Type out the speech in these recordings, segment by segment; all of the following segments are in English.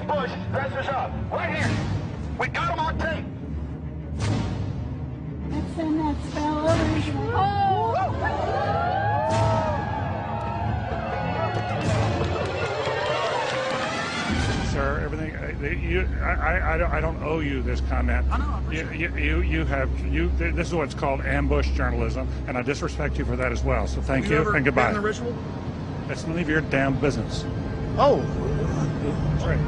bush dresses up. Right here. We got him on tape. Let's send that spell over. Oh! Sir, everything. I don't owe you this comment. I know. I appreciate it. This is what's called ambush journalism, and I disrespect you for that as well. So thank you and goodbye. Have you ever been in a ritual? That's none of your damn business. Oh. That's right.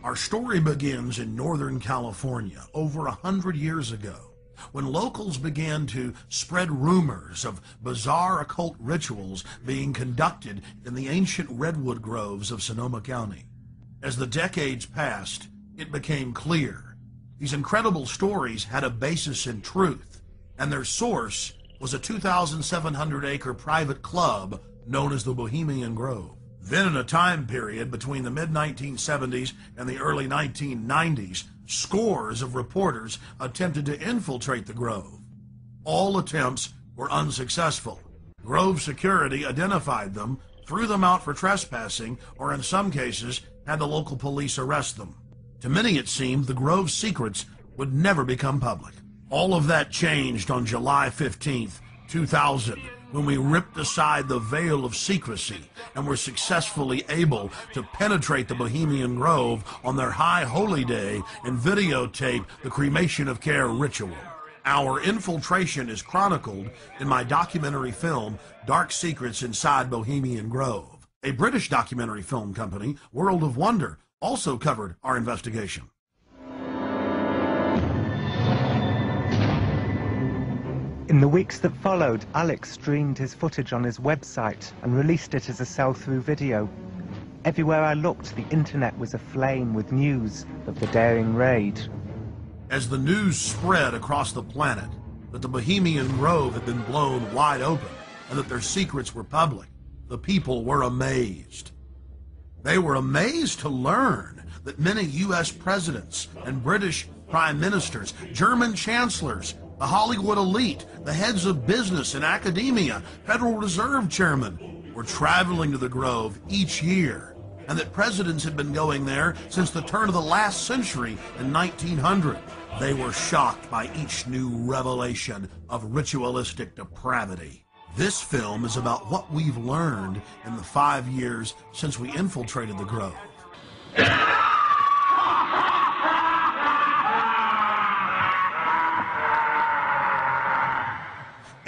Our story begins in Northern California over 100 years ago, when locals began to spread rumors of bizarre occult rituals being conducted in the ancient redwood groves of Sonoma County. As the decades passed, it became clear these incredible stories had a basis in truth, and their source was a 2,700-acre private club known as the Bohemian Grove. Then in a time period between the mid-1970s and the early 1990s, scores of reporters attempted to infiltrate the Grove. All attempts were unsuccessful. Grove security identified them, threw them out for trespassing, or in some cases had the local police arrest them. To many it seemed the Grove's secrets would never become public. All of that changed on July 15th, 2000, when we ripped aside the veil of secrecy and were successfully able to penetrate the Bohemian Grove on their high holy day and videotape the cremation of care ritual. Our infiltration is chronicled in my documentary film, Dark Secrets Inside Bohemian Grove. A British documentary film company, World of Wonder, also covered our investigation. In the weeks that followed, Alex streamed his footage on his website and released it as a sell-through video. Everywhere I looked, the internet was aflame with news of the daring raid. As the news spread across the planet that the Bohemian Grove had been blown wide open and that their secrets were public, the people were amazed. They were amazed to learn that many U.S. presidents and British prime ministers, German chancellors, the Hollywood elite, the heads of business and academia, Federal Reserve chairmen were traveling to the Grove each year, and that presidents had been going there since the turn of the last century in 1900. They were shocked by each new revelation of ritualistic depravity. This film is about what we've learned in the 5 years since we infiltrated the Grove.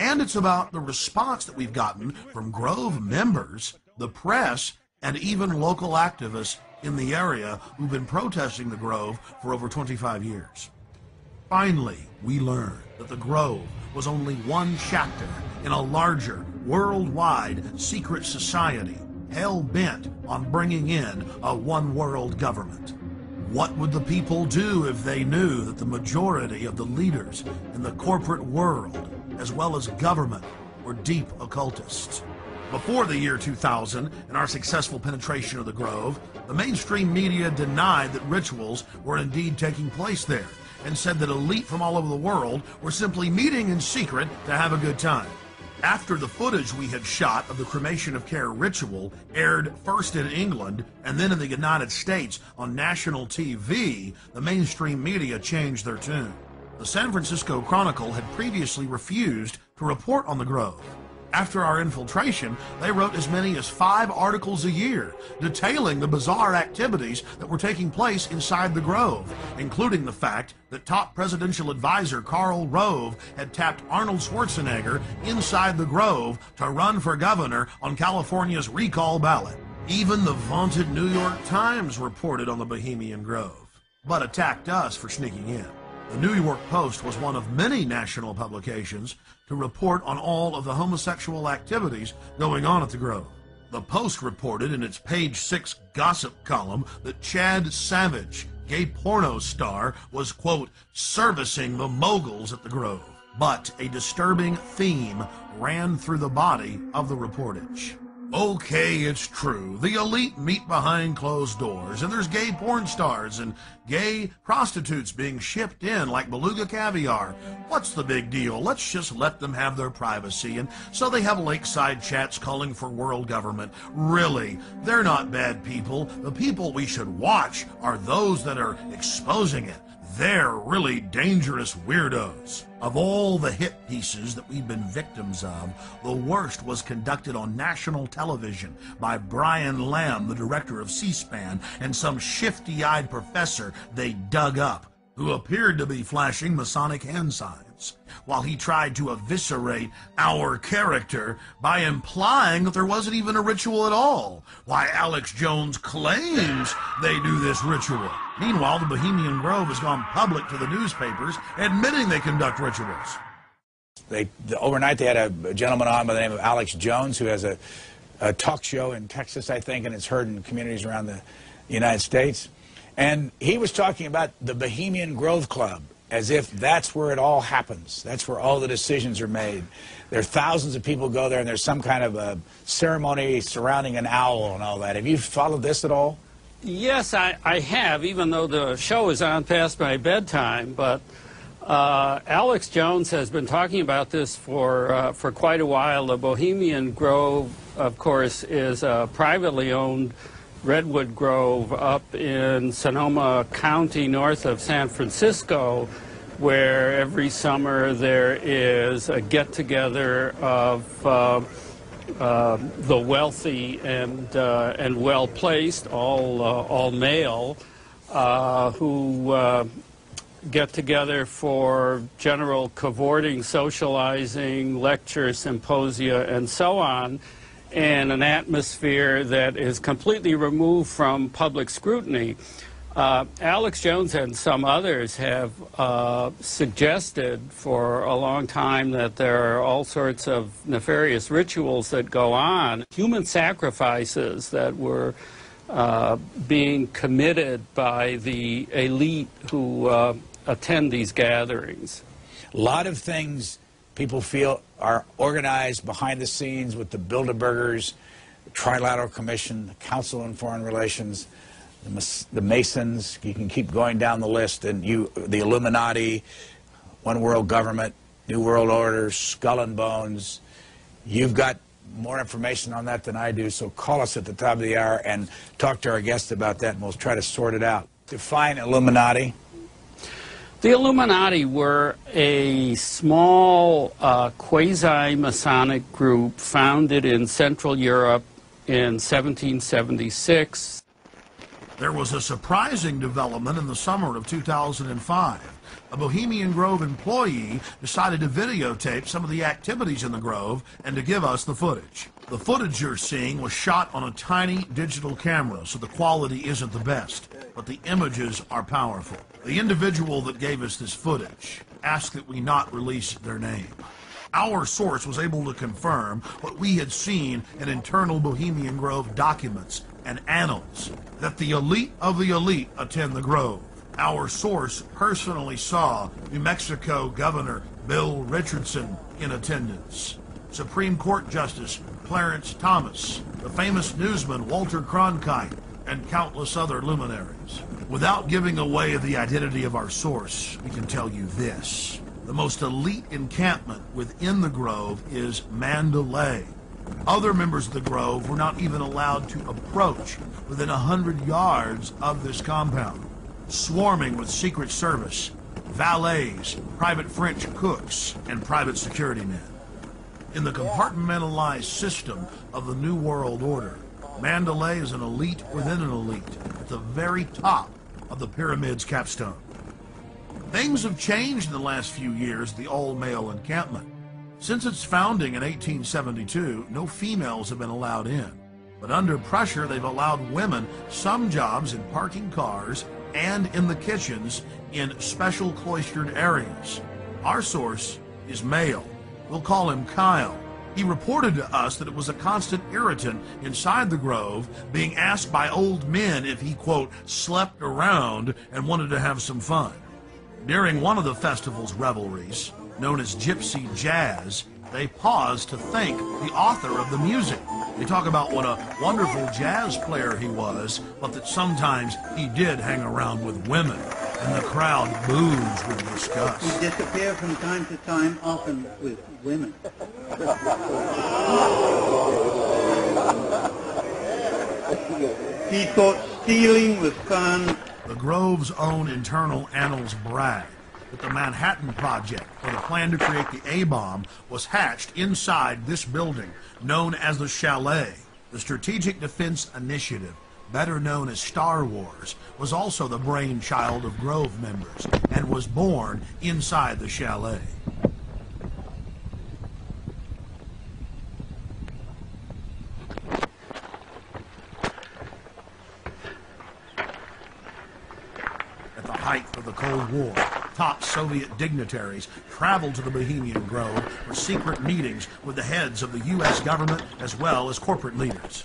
And it's about the response that we've gotten from Grove members, the press, and even local activists in the area who've been protesting the Grove for over 25 years. Finally, we learned that the Grove was only one chapter in a larger, worldwide secret society hell-bent on bringing in a one-world government. What would the people do if they knew that the majority of the leaders in the corporate world, as well as government, were deep occultists? Before the year 2000 and our successful penetration of the Grove, the mainstream media denied that rituals were indeed taking place there and said that elite from all over the world were simply meeting in secret to have a good time. After the footage we had shot of the cremation of care ritual aired first in England and then in the United States on national TV, the mainstream media changed their tune. The San Francisco Chronicle had previously refused to report on the Grove. After our infiltration, they wrote as many as 5 articles a year detailing the bizarre activities that were taking place inside the Grove, including the fact that top presidential advisor Karl Rove had tapped Arnold Schwarzenegger inside the Grove to run for governor on California's recall ballot. Even the vaunted New York Times reported on the Bohemian Grove, but attacked us for sneaking in. The New York Post was one of many national publications to report on all of the homosexual activities going on at the Grove. The Post reported in its page 6 gossip column that Chad Savage, gay porno star, was, quote, servicing the moguls at the Grove. But a disturbing theme ran through the body of the reportage. Okay, it's true. The elite meet behind closed doors, and there's gay porn stars and gay prostitutes being shipped in like beluga caviar. What's the big deal? Let's just let them have their privacy. And so they have lakeside chats calling for world government. Really, they're not bad people. The people we should watch are those that are exposing it. They're really dangerous weirdos. Of all the hit pieces that we've been victims of, the worst was conducted on national television by Brian Lamb, the director of C-SPAN, and some shifty-eyed professor they dug up, who appeared to be flashing Masonic hand signs, while he tried to eviscerate our character by implying that there wasn't even a ritual at all. Why, Alex Jones claims they do this ritual. Meanwhile, the Bohemian Grove has gone public to the newspapers, admitting they conduct rituals. Overnight, they had a gentleman on by the name of Alex Jones, who has a talk show in Texas, I think, and it's heard in communities around the United States. And he was talking about the Bohemian Grove Club, as if that's where it all happens. That's where all the decisions are made. There are thousands of people go there, and there's some kind of a ceremony surrounding an owl and all that. Have you followed this at all? Yes, I have, even though the show is on past my bedtime. But Alex Jones has been talking about this for quite a while. The Bohemian Grove, of course, is a privately owned redwood grove up in Sonoma County, north of San Francisco, where every summer there is a get-together of the wealthy and well-placed, all male, who get together for general cavorting, socializing, lectures, symposia, and so on, in an atmosphere that is completely removed from public scrutiny. Alex Jones and some others have suggested for a long time that there are all sorts of nefarious rituals that go on, human sacrifices that were being committed by the elite who attend these gatherings. A lot of things people feel are organized behind the scenes with the Bilderbergers, the Trilateral Commission, the Council on Foreign Relations, the Masons. You can keep going down the list, and the Illuminati, One World Government, New World Order, Skull and Bones. You've got more information on that than I do, so call us at the top of the hour and talk to our guests about that, and we'll try to sort it out. Define Illuminati. The Illuminati were a small quasi-Masonic group founded in Central Europe in 1776. There was a surprising development in the summer of 2005. A Bohemian Grove employee decided to videotape some of the activities in the Grove and to give us the footage. The footage you're seeing was shot on a tiny digital camera, so the quality isn't the best, but the images are powerful. The individual that gave us this footage asked that we not release their name. Our source was able to confirm what we had seen in internal Bohemian Grove documents and annals, that the elite of the elite attend the Grove. Our source personally saw New Mexico Governor Bill Richardson in attendance, Supreme Court Justice Clarence Thomas, the famous newsman Walter Cronkite, and countless other luminaries. Without giving away the identity of our source, we can tell you this. The most elite encampment within the Grove is Mandalay. Other members of the Grove were not even allowed to approach within 100 yards of this compound, swarming with Secret Service, valets, private French cooks, and private security men. In the compartmentalized system of the New World Order, Mandalay is an elite within an elite, at the very top of the pyramid's capstone. Things have changed in the last few years at the all-male encampment. Since its founding in 1872, no females have been allowed in. But under pressure, they've allowed women some jobs in parking cars and in the kitchens in special cloistered areas. Our source is male. We'll call him Kyle. He reported to us that it was a constant irritant inside the Grove, being asked by old men if he, quote, slept around and wanted to have some fun. During one of the festival's revelries, known as Gypsy Jazz, They pause to thank the author of the music. They talk about what a wonderful jazz player he was, but that sometimes he did hang around with women. And the crowd boos with disgust. He disappeared from time to time, often with women. He thought stealing was fun. The Grove's own internal annals brag that the Manhattan Project, or the plan to create the A-bomb, was hatched inside this building, known as the Chalet. The Strategic Defense Initiative, better known as Star Wars, was also the brainchild of Grove members and was born inside the Chalet. At the height of the Cold War, top Soviet dignitaries traveled to the Bohemian Grove for secret meetings with the heads of the U.S. government as well as corporate leaders.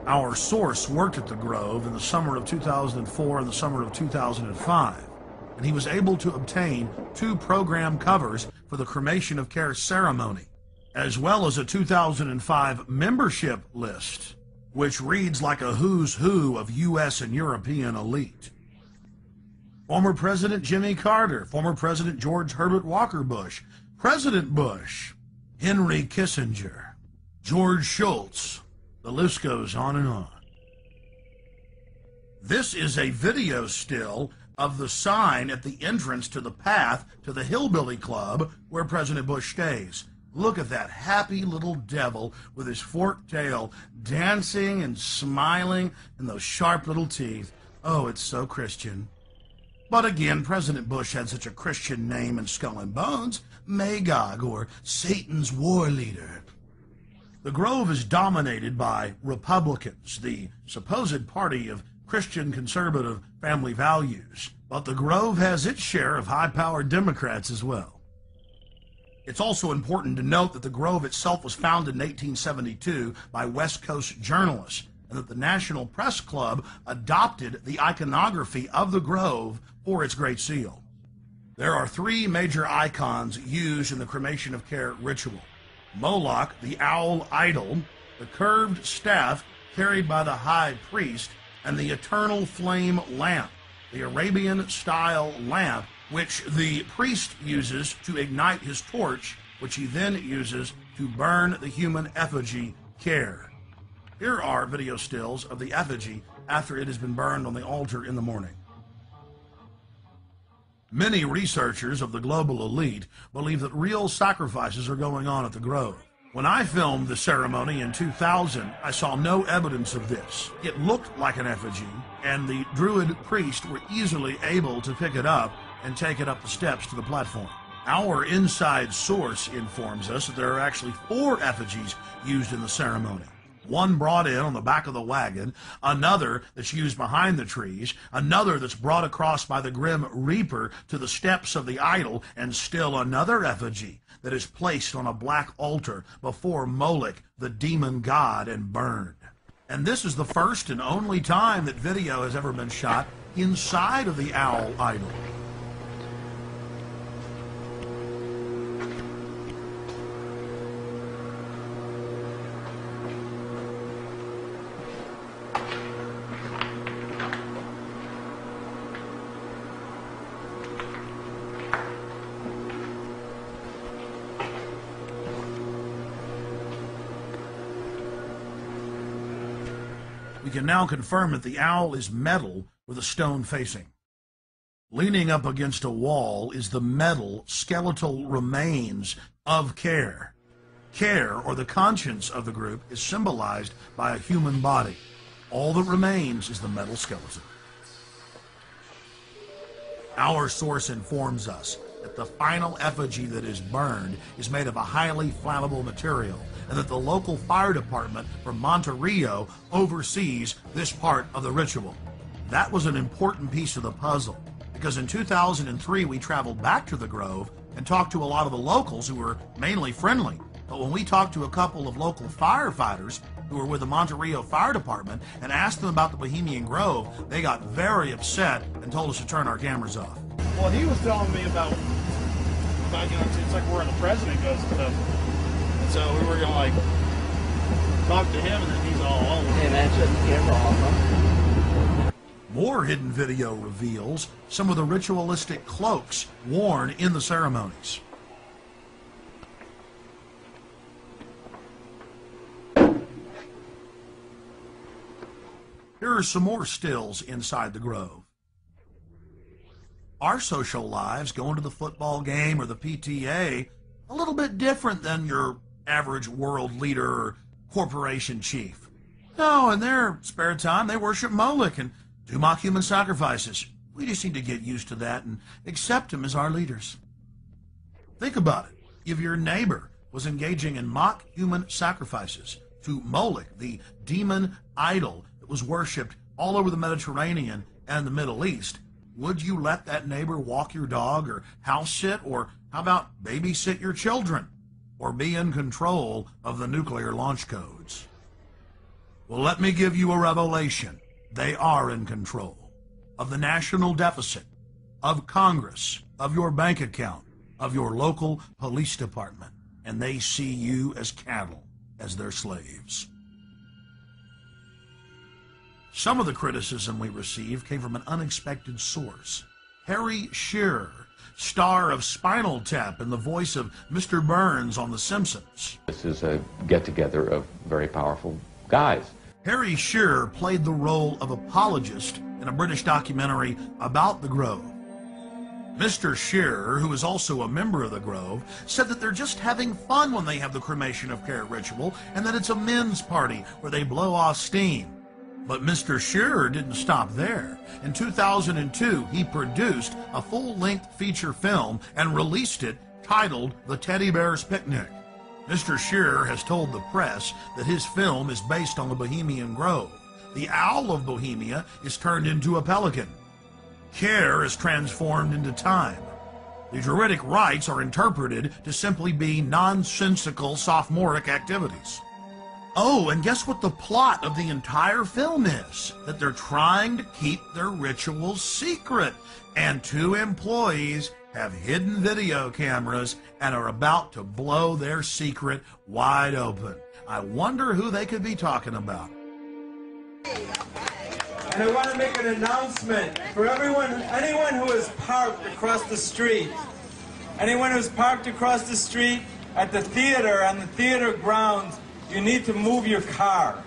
Our source worked at the Grove in the summer of 2004 and the summer of 2005, and he was able to obtain 2 program covers for the cremation of care ceremony, as well as a 2005 membership list, which reads like a who's who of U.S. and European elite. Former President Jimmy Carter, former President George Herbert Walker Bush, President Bush, Henry Kissinger, George Shultz. The list goes on and on. This is a video still of the sign at the entrance to the path to the Hillbilly Club where President Bush stays. Look at that happy little devil with his forked tail dancing and smiling and those sharp little teeth. Oh, it's so Christian. But again, President Bush had such a Christian name in Skull and Bones, Magog, or Satan's war leader. The Grove is dominated by Republicans, the supposed party of Christian conservative family values. But the Grove has its share of high-powered Democrats as well. It's also important to note that the Grove itself was founded in 1872 by West Coast journalists, and that the National Press Club adopted the iconography of the Grove for its Great Seal. There are 3 major icons used in the cremation of care ritual. Moloch, the owl idol, the curved staff carried by the high priest, and the eternal flame lamp, the Arabian-style lamp, which the priest uses to ignite his torch, which he then uses to burn the human effigy, care. Here are video stills of the effigy after it has been burned on the altar in the morning. Many researchers of the global elite believe that real sacrifices are going on at the Grove. When I filmed the ceremony in 2000, I saw no evidence of this. It looked like an effigy, and the Druid priest were easily able to pick it up and take it up the steps to the platform. Our inside source informs us that there are actually 4 effigies used in the ceremony. One brought in on the back of the wagon, another that's used behind the trees, another that's brought across by the Grim Reaper to the steps of the idol, and still another effigy that is placed on a black altar before Moloch, the demon god, and burned. And this is the first and only time that video has ever been shot inside of the owl idol. We can now confirm that the owl is metal with a stone facing. Leaning up against a wall is the metal skeletal remains of Care. Care, or the conscience of the group, is symbolized by a human body. All that remains is the metal skeleton. Our source informs us that the final effigy that is burned is made of a highly flammable material, and that the local fire department from Monterrey oversees this part of the ritual. That was an important piece of the puzzle, because in 2003 we traveled back to the Grove and talked to a lot of the locals who were mainly friendly. But when we talked to a couple of local firefighters who were with the Monterey Fire Department and asked them about the Bohemian Grove, they got very upset and told us to turn our cameras off. Well, he was telling me about you know, it's like where the president goes and stuff. And so we were going to, like, talk to him, and then he's all over. Hey, man, shut the camera off, huh? More hidden video reveals some of the ritualistic cloaks worn in the ceremonies. Here are some more stills inside the grove. Our social lives, going to the football game or the PTA, a little bit different than your average world leader or corporation chief. No, in their spare time, they worship Moloch and do mock human sacrifices. We just need to get used to that and accept them as our leaders. Think about it. If your neighbor was engaging in mock human sacrifices to Moloch, the demon idol that was worshipped all over the Mediterranean and the Middle East, would you let that neighbor walk your dog or house sit, or how about babysit your children, or be in control of the nuclear launch codes? Well, let me give you a revelation. They are in control of the national deficit, of Congress, of your bank account, of your local police department, and they see you as cattle, as their slaves. Some of the criticism we received came from an unexpected source. Harry Shearer, star of Spinal Tap and the voice of Mr. Burns on The Simpsons. This is a get-together of very powerful guys. Harry Shearer played the role of apologist in a British documentary about the Grove. Mr. Shearer, who is also a member of the Grove, said that they're just having fun when they have the cremation of care ritual, and that it's a men's party where they blow off steam. But Mr. Shearer didn't stop there. In 2002, he produced a full-length feature film and released it titled The Teddy Bear's Picnic. Mr. Shearer has told the press that his film is based on the Bohemian Grove. The owl of Bohemia is turned into a pelican. Care is transformed into time. The Druidic rites are interpreted to simply be nonsensical sophomoric activities. Oh, and guess what the plot of the entire film is? That they're trying to keep their rituals secret. And 2 employees have hidden video cameras and are about to blow their secret wide open. I wonder who they could be talking about. And I want to make an announcement for anyone who is parked across the street. Anyone who's parked across the street at the theater, on the theater grounds, you need to move your car.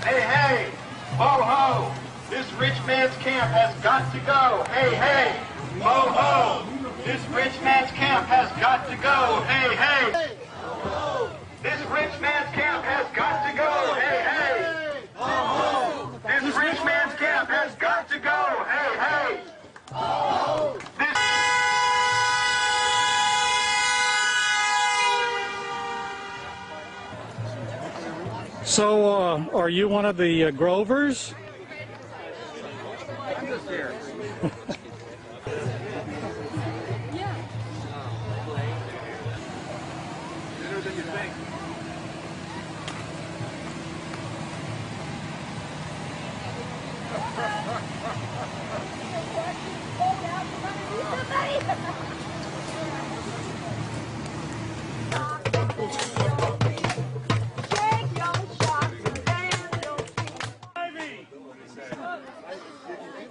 Hey, hey, ho, ho, this rich man's camp has got to go. Hey, hey, ho, ho, this rich man's camp has got to go. Hey, hey, this rich man's camp has got to go. Hey, hey, this rich man's camp has got to go. Hey, hey, this... So, are you one of the Grovers? I'm just here. Better than you think.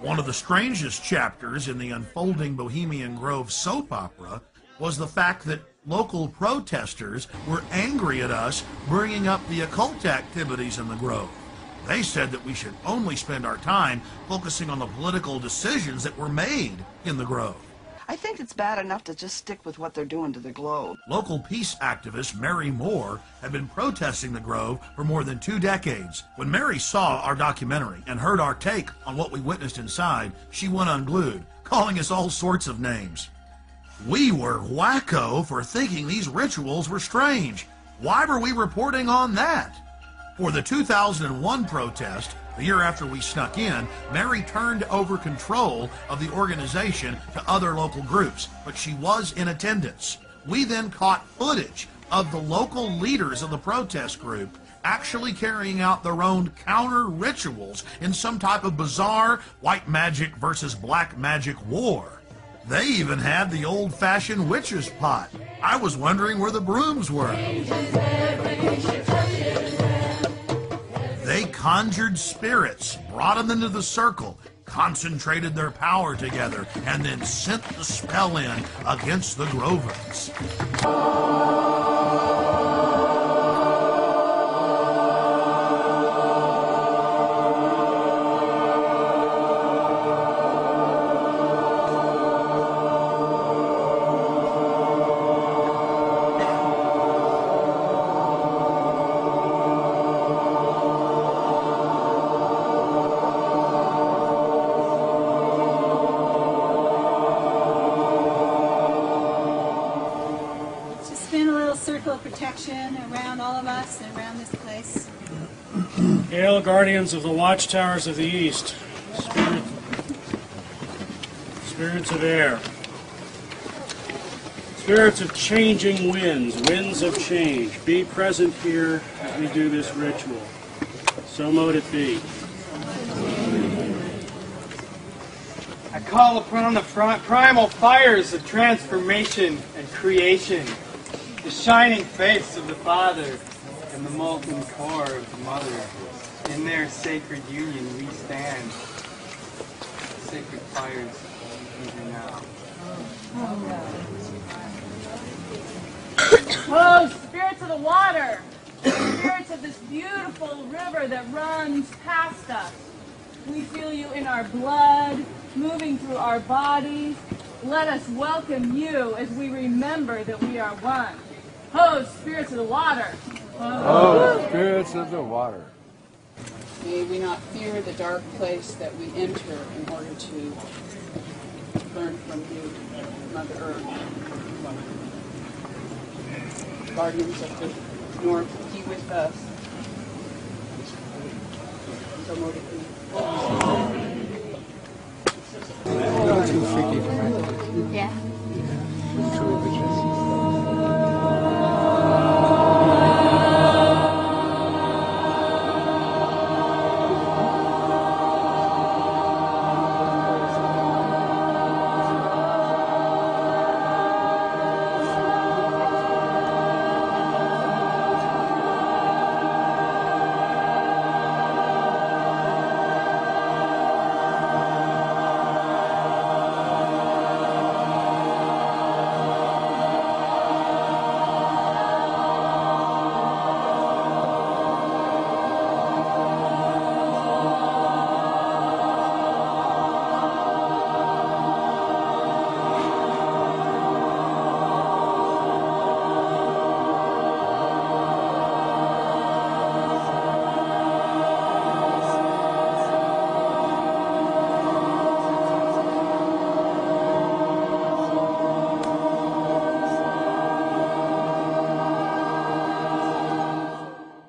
One of the strangest chapters in the unfolding Bohemian Grove soap opera was the fact that local protesters were angry at us bringing up the occult activities in the Grove. They said that we should only spend our time focusing on the political decisions that were made in the Grove. I think it's bad enough to just stick with what they're doing to the Globe. Local peace activist Mary Moore had been protesting the Grove for more than 2 decades. When Mary saw our documentary and heard our take on what we witnessed inside, she went unglued. calling us all sorts of names. We were wacko for thinking these rituals were strange. Why were we reporting on that? For the 2001 protest, the year after we snuck in, Mary turned over control of the organization to other local groups, but she was in attendance. We then caught footage of the local leaders of the protest group actually carrying out their own counter rituals in some type of bizarre white magic versus black magic war. They even had the old-fashioned witch's pot. I was wondering where the brooms were. They conjured spirits, brought them into the circle, concentrated their power together, and then sent the spell in against the Grovers. Protection around all of us and around this place. Hail, guardians of the watchtowers of the east, spirits of air, spirits of changing winds, winds of change, be present here as we do this ritual. So mote it be. I call upon the primal fires of transformation and creation, the shining face of the Father and the molten core of the Mother. In their sacred union we stand. Sacred fires even now. Oh, spirits of the water, spirits of this beautiful river that runs past us. We feel you in our blood, moving through our bodies. Let us welcome you as we remember that we are one. Ho, spirits of the water! Oh, spirits of the water! May we not fear the dark place that we enter in order to learn from you, Mother Earth. Guardians of the North, be with us. So mote it be. A little too freaky for my taste. Yeah.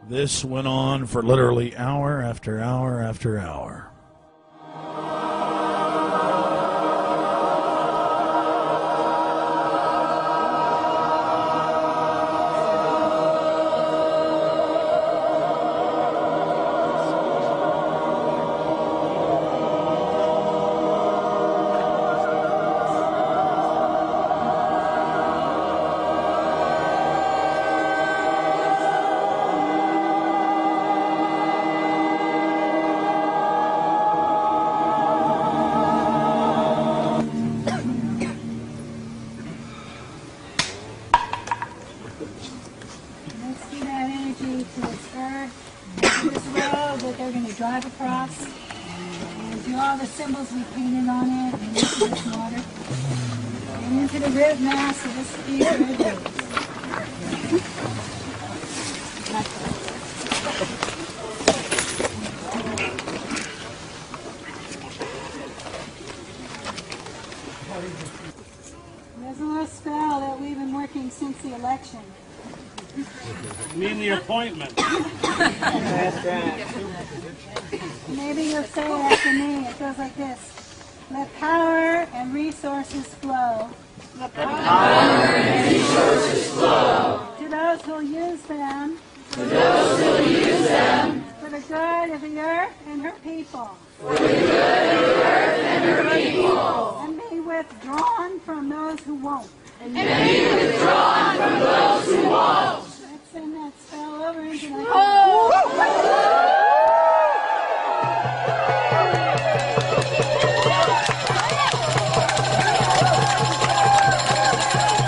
This went on for literally hour after hour after hour. Drive across and do all the symbols we painted on it and into this water and into the root mass of this field. election. You mean the appointment? Maybe you'll say it after me. It goes like this. Let power and resources flow. Let power and resources flow. To those who will use them. To those who will use them. For the good of the earth and her people. For the good of the earth and her people. And be withdrawn from those who won't. And be withdrawn from those who won't. Let's send that spell over into the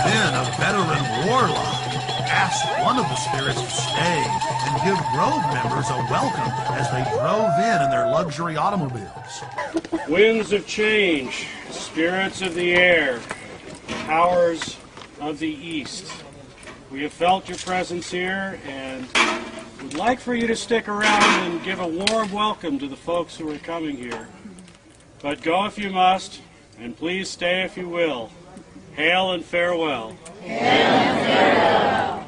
Then a veteran warlock asked one of the spirits to stay and give Grove members a welcome as they drove in their luxury automobiles. Winds of change, spirits of the air, powers of the east. We have felt your presence here and would like for you to stick around and give a warm welcome to the folks who are coming here. But go if you must, and please stay if you will. Hail and farewell. Hail and farewell.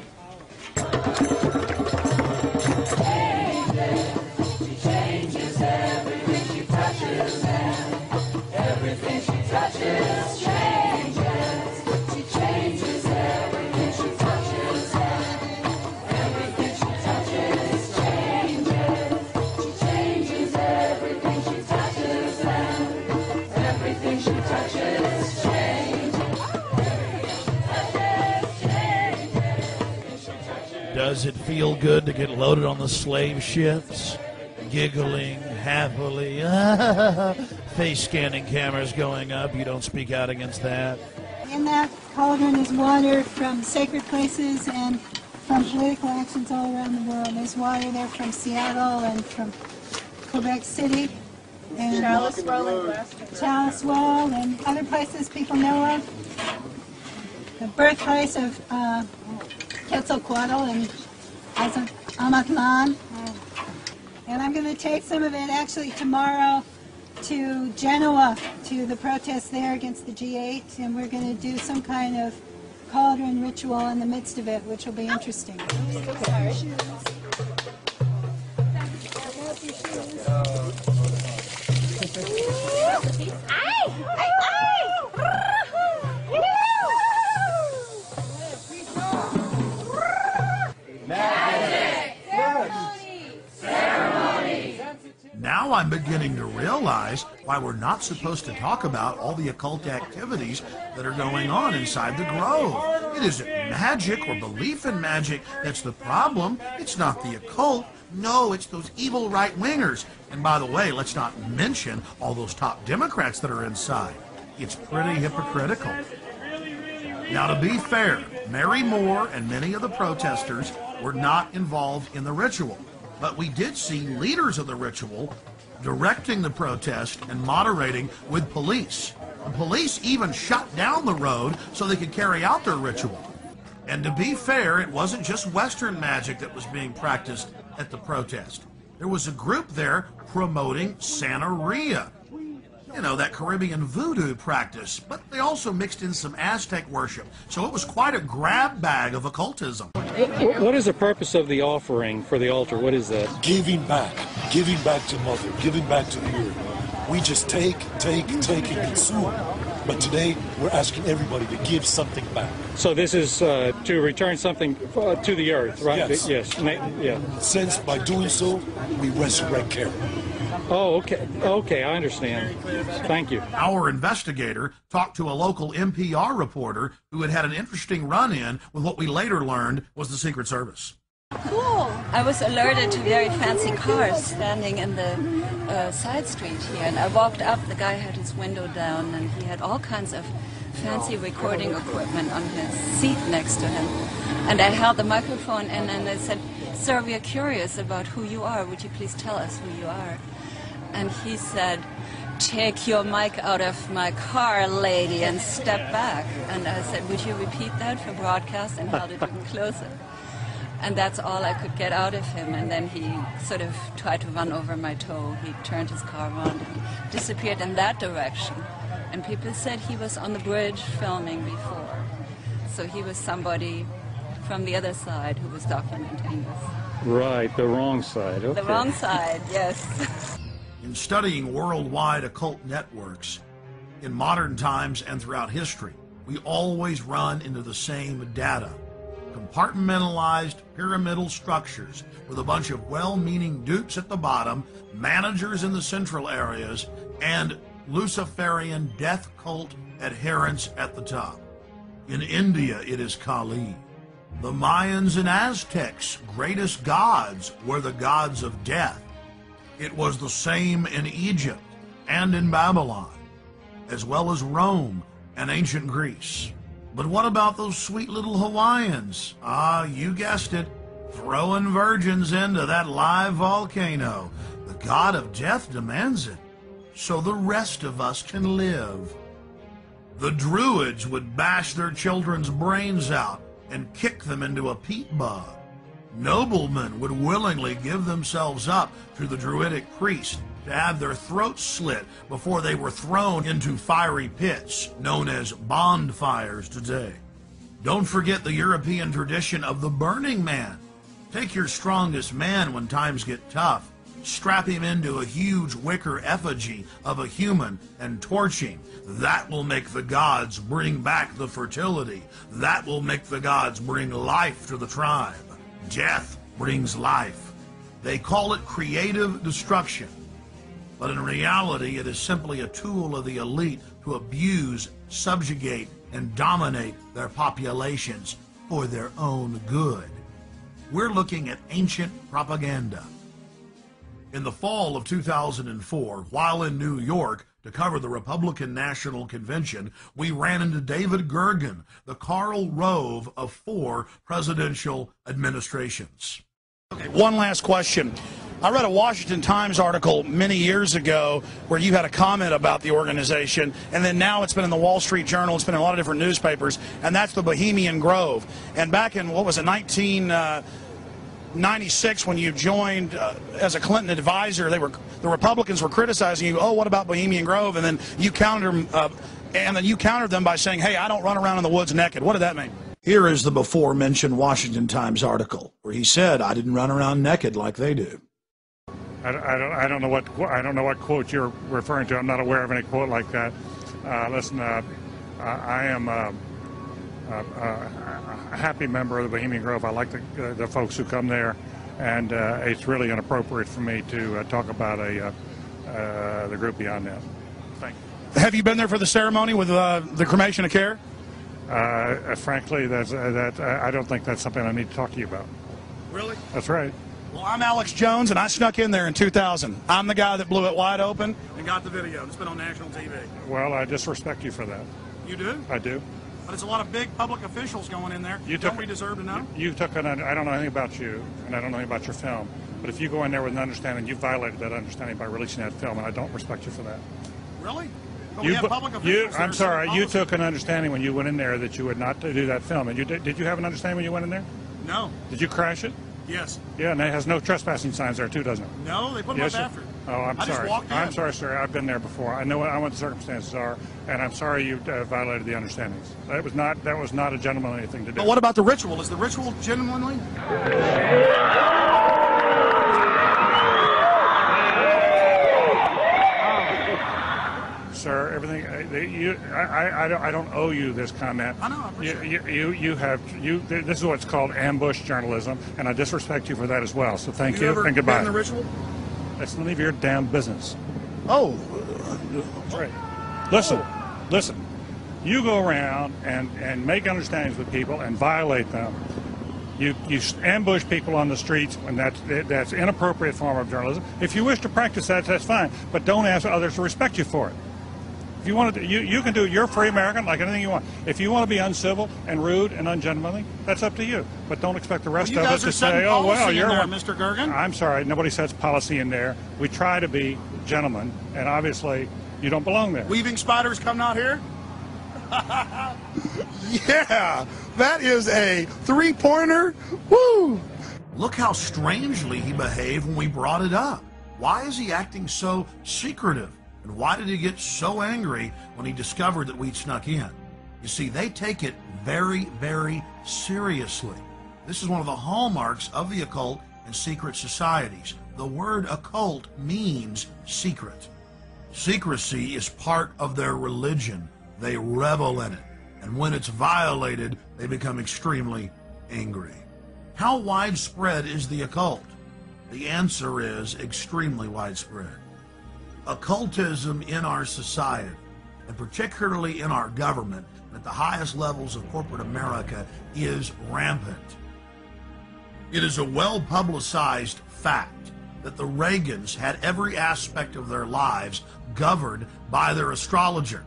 She changes everything she touches, and everything she touches changes. She changes everything she touches, and everything she touches changes. She changes everything she touches, and everything she touches changes. Does it feel good to get loaded on the slave ships? Giggling happily. Face scanning cameras going up. You don't speak out against that. In that cauldron is water from sacred places and from political actions all around the world. There's water there from Seattle and from Quebec City. And Charlottesville and other places people know of. The birthplace of Quetzalcoatl and Amatlan. And I'm going to take some of it actually tomorrow to Genoa, to the protest there against the G8, and we're going to do some kind of cauldron ritual in the midst of it, which will be interesting. Now I'm beginning to realize why we're not supposed to talk about all the occult activities that are going on inside the grove. It isn't magic or belief in magic that's the problem. It's not the occult. No, it's those evil right-wingers. And by the way, let's not mention all those top Democrats that are inside. It's pretty hypocritical. Now, to be fair, Mary Moore and many of the protesters were not involved in the ritual. But we did see leaders of the ritual directing the protest and moderating with police. The police even shut down the road so they could carry out their ritual. And to be fair, it wasn't just Western magic that was being practiced at the protest. There was a group there promoting Santeria. You know, that Caribbean voodoo practice, but they also mixed in some Aztec worship. So it was quite a grab bag of occultism. What is the purpose of the offering for the altar? What is that? Giving back to Mother, giving back to the earth. We just take, and consume. But today, we're asking everybody to give something back. So this is to return something to the earth, right? Yes. Yes. Yeah. Since by doing so, we resurrect care. Oh, okay. Okay, I understand. Thank you. Our investigator talked to a local NPR reporter who had had an interesting run-in with what we later learned was the Secret Service. Cool. I was alerted to very fancy cars standing in the side street here, and I walked up. The guy had his window down, and he had all kinds of fancy recording equipment on his seat next to him. And I held the microphone in, and I said, "Sir, we are curious about who you are. Would you please tell us who you are?" And he said, "Take your mic out of my car, lady, and step back." And I said, "Would you repeat that for broadcast?" And held it even closer. And that's all I could get out of him. And then he sort of tried to run over my toe. He turned his car around and disappeared in that direction. And people said he was on the bridge filming before. So he was somebody from the other side who was documenting this. Right, the wrong side. Okay. The wrong side, yes. In studying worldwide occult networks, in modern times and throughout history, we always run into the same data. Compartmentalized pyramidal structures with a bunch of well-meaning dupes at the bottom, managers in the central areas, and Luciferian death cult adherents at the top. In India, it is Kali. The Mayans and Aztecs' greatest gods were the gods of death. It was the same in Egypt and in Babylon, as well as Rome and ancient Greece. But what about those sweet little Hawaiians? Ah, you guessed it, throwing virgins into that live volcano. The god of death demands it, so the rest of us can live. The Druids would bash their children's brains out and kick them into a peat bog. Noblemen would willingly give themselves up to the Druidic priest to have their throats slit before they were thrown into fiery pits, known as bonfires today. Don't forget the European tradition of the Burning Man. Take your strongest man when times get tough, strap him into a huge wicker effigy of a human and torch him. That will make the gods bring back the fertility. That will make the gods bring life to the tribe. Death brings life. They call it creative destruction. But in reality, it is simply a tool of the elite to abuse, subjugate, and dominate their populations for their own good. We're looking at ancient propaganda. In the fall of 2004, while in New York to cover the Republican National Convention, we ran into David Gergen, the Karl Rove of 4 presidential administrations. Okay, one last question. I read a Washington Times article many years ago where you had a comment about the organization, and then now it's been in the Wall Street Journal, it's been in a lot of different newspapers, and that's the Bohemian Grove. And back in, what was it, 1996, when you joined as a Clinton advisor, the Republicans were criticizing you, oh, what about Bohemian Grove? And then you countered them by saying, hey, I don't run around in the woods naked. What did that mean? Here is the before-mentioned Washington Times article where he said, I didn't run around naked like they do. I don't know what quote you're referring to. I'm not aware of any quote like that. Listen, I am a happy member of the Bohemian Grove. I like the folks who come there, and it's really inappropriate for me to talk about the group beyond that. Thank you. Have you been there for the ceremony with the cremation of care? Frankly, I don't think that's something I need to talk to you about. Really? That's right. Well, I'm Alex Jones, and I snuck in there in 2000. I'm the guy that blew it wide open and got the video. It's been on national TV. Well, I disrespect you for that. You do? I do. But it's a lot of big public officials going in there. Don't we deserve to know? I don't know anything about you, and I don't know anything about your film. But if you go in there with an understanding, you violated that understanding by releasing that film, and I don't respect you for that. Really? But we have public officials. I'm sorry. You took an understanding when you went in there that you would not do that film. And did you have an understanding when you went in there? No. Did you crash it? Yes. Yeah, and it has no trespassing signs there too, doesn't it? No, they put them up after. Oh, I'm sorry. Just walked in. I'm sorry, sir. I've been there before. I know what the circumstances are, and I'm sorry you violated the understandings. That was not a gentlemanly thing to do. But what about the ritual? Is the ritual gentlemanly? Sir, everything. I don't owe you this comment. I know. I appreciate it. This is what's called ambush journalism, and I disrespect you for that as well. So thank you and goodbye. The ritual? That's none of your damn business. Oh, that's right. Listen. You go around and make understandings with people and violate them. You ambush people on the streets, and that's inappropriate form of journalism. If you wish to practice that, that's fine, but don't ask others to respect you for it. If you want to, you can do. You're a free American, like anything you want. If you want to be uncivil and rude and ungentlemanly, that's up to you. But don't expect the rest of us to say, "Oh, well, you're there, Mr. Gergen." I'm sorry, nobody sets policy in there. We try to be gentlemen, and obviously, you don't belong there. Weaving spiders coming out here. Yeah, that is a three-pointer. Woo! Look how strangely he behaved when we brought it up. Why is he acting so secretive? And why did he get so angry when he discovered that we'd snuck in? You see, they take it very, very seriously. This is one of the hallmarks of the occult and secret societies. The word occult means secret. Secrecy is part of their religion. They revel in it. And when it's violated, they become extremely angry. How widespread is the occult? The answer is extremely widespread. Occultism in our society, and particularly in our government, at the highest levels of corporate America, is rampant. It is a well-publicized fact that the Reagans had every aspect of their lives governed by their astrologer.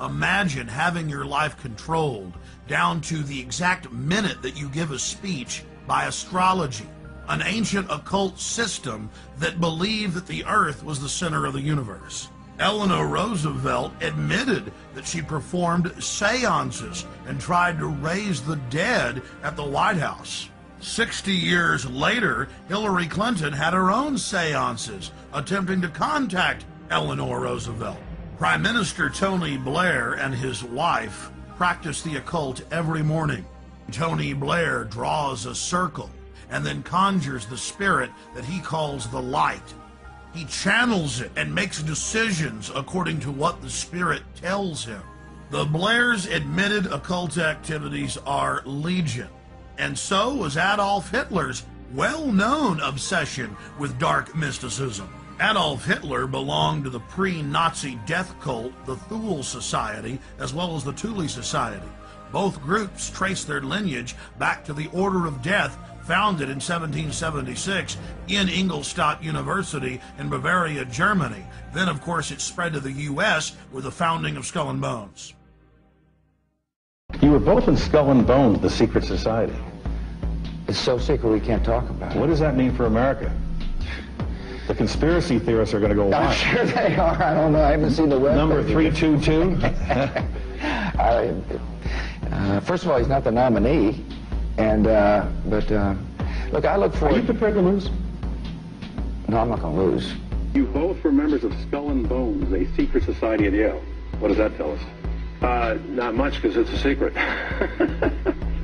Imagine having your life controlled down to the exact minute that you give a speech by astrology, an ancient occult system that believed that the earth was the center of the universe. Eleanor Roosevelt admitted that she performed seances and tried to raise the dead at the White House. 60 years later, Hillary Clinton had her own seances attempting to contact Eleanor Roosevelt. Prime Minister Tony Blair and his wife practice the occult every morning. Tony Blair draws a circle and then conjures the spirit that he calls the light. He channels it and makes decisions according to what the spirit tells him. The Blairs' admitted occult activities are legion, and so was Adolf Hitler's well-known obsession with dark mysticism. Adolf Hitler belonged to the pre-Nazi death cult, the Thule Society, as well as the Thule Society. Both groups trace their lineage back to the Order of Death, founded in 1776 in Ingolstadt University in Bavaria, Germany. Then, of course, it spread to the U.S. with the founding of Skull and Bones. You were both in Skull and Bones, the secret society. It's so secret we can't talk about it. What does that mean for America? The conspiracy theorists are going to go wild. I'm sure they are. I don't know. I haven't seen the web. Number 322? First of all, he's not the nominee. And, look, I look forward... Are you prepared to lose? No, I'm not going to lose. You both were members of Skull and Bones, a secret society at Yale. What does that tell us? Not much, because it's a secret.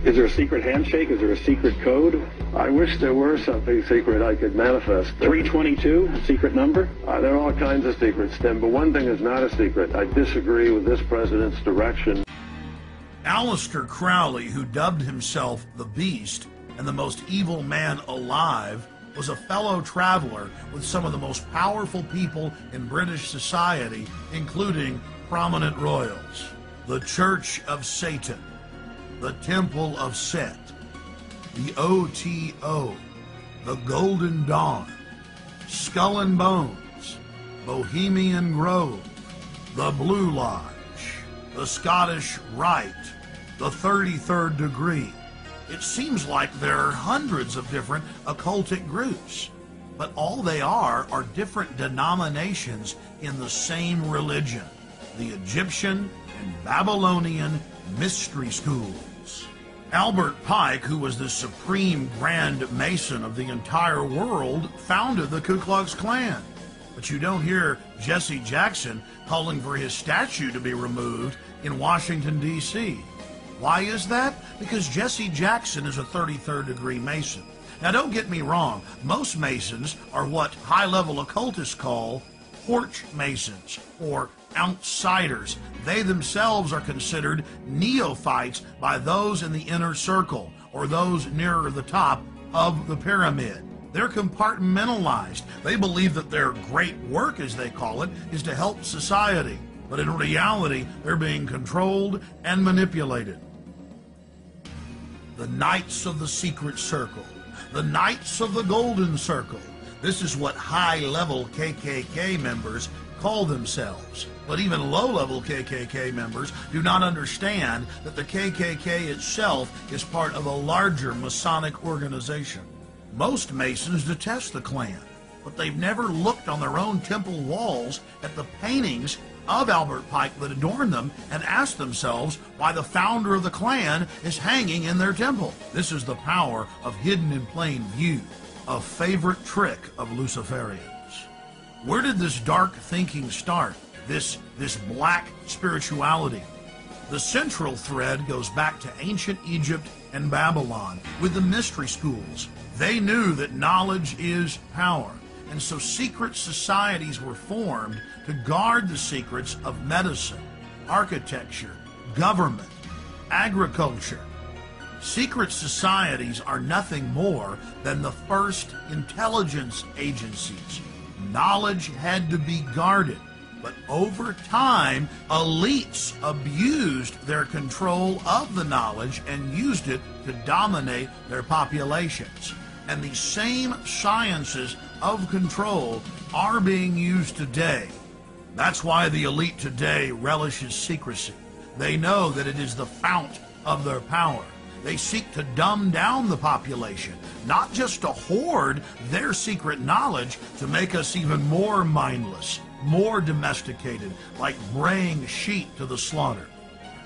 Is there a secret handshake? Is there a secret code? I wish there were something secret I could manifest. 322, secret number? There are all kinds of secrets, Tim, but one thing is not a secret. I disagree with this president's direction. Aleister Crowley, who dubbed himself the Beast and the most evil man alive, was a fellow traveler with some of the most powerful people in British society, including prominent royals. The Church of Satan, the Temple of Set, the OTO, the Golden Dawn, Skull and Bones, Bohemian Grove, the Blue Lodge, the Scottish Rite, the 33rd Degree. It seems like there are hundreds of different occultic groups, but all they are different denominations in the same religion, the Egyptian and Babylonian mystery schools. Albert Pike, who was the supreme Grand Mason of the entire world, founded the Ku Klux Klan. But you don't hear Jesse Jackson calling for his statue to be removed in Washington, D.C. Why is that? Because Jesse Jackson is a 33rd degree Mason. Now, don't get me wrong. Most Masons are what high-level occultists call porch Masons, or outsiders. They themselves are considered neophytes by those in the inner circle, or those nearer the top of the pyramid. They're compartmentalized. They believe that their great work, as they call it, is to help society. But in reality, they're being controlled and manipulated. The Knights of the Secret Circle, the Knights of the Golden Circle. This is what high-level KKK members call themselves. But even low-level KKK members do not understand that the KKK itself is part of a larger Masonic organization. Most Masons detest the Klan, but they've never looked on their own temple walls at the paintings of Albert Pike that adorn them and asked themselves why the founder of the Klan is hanging in their temple. This is the power of hidden in plain view, a favorite trick of Luciferians. Where did this dark thinking start? This black spirituality? The central thread goes back to ancient Egypt and Babylon with the mystery schools. They knew that knowledge is power, and so secret societies were formed to guard the secrets of medicine, architecture, government, agriculture. Secret societies are nothing more than the first intelligence agencies. Knowledge had to be guarded, but over time, elites abused their control of the knowledge and used it to dominate their populations. And these same sciences of control are being used today. That's why the elite today relishes secrecy. They know that it is the fount of their power. They seek to dumb down the population, not just to hoard their secret knowledge to make us even more mindless, more domesticated, like braying sheep to the slaughter.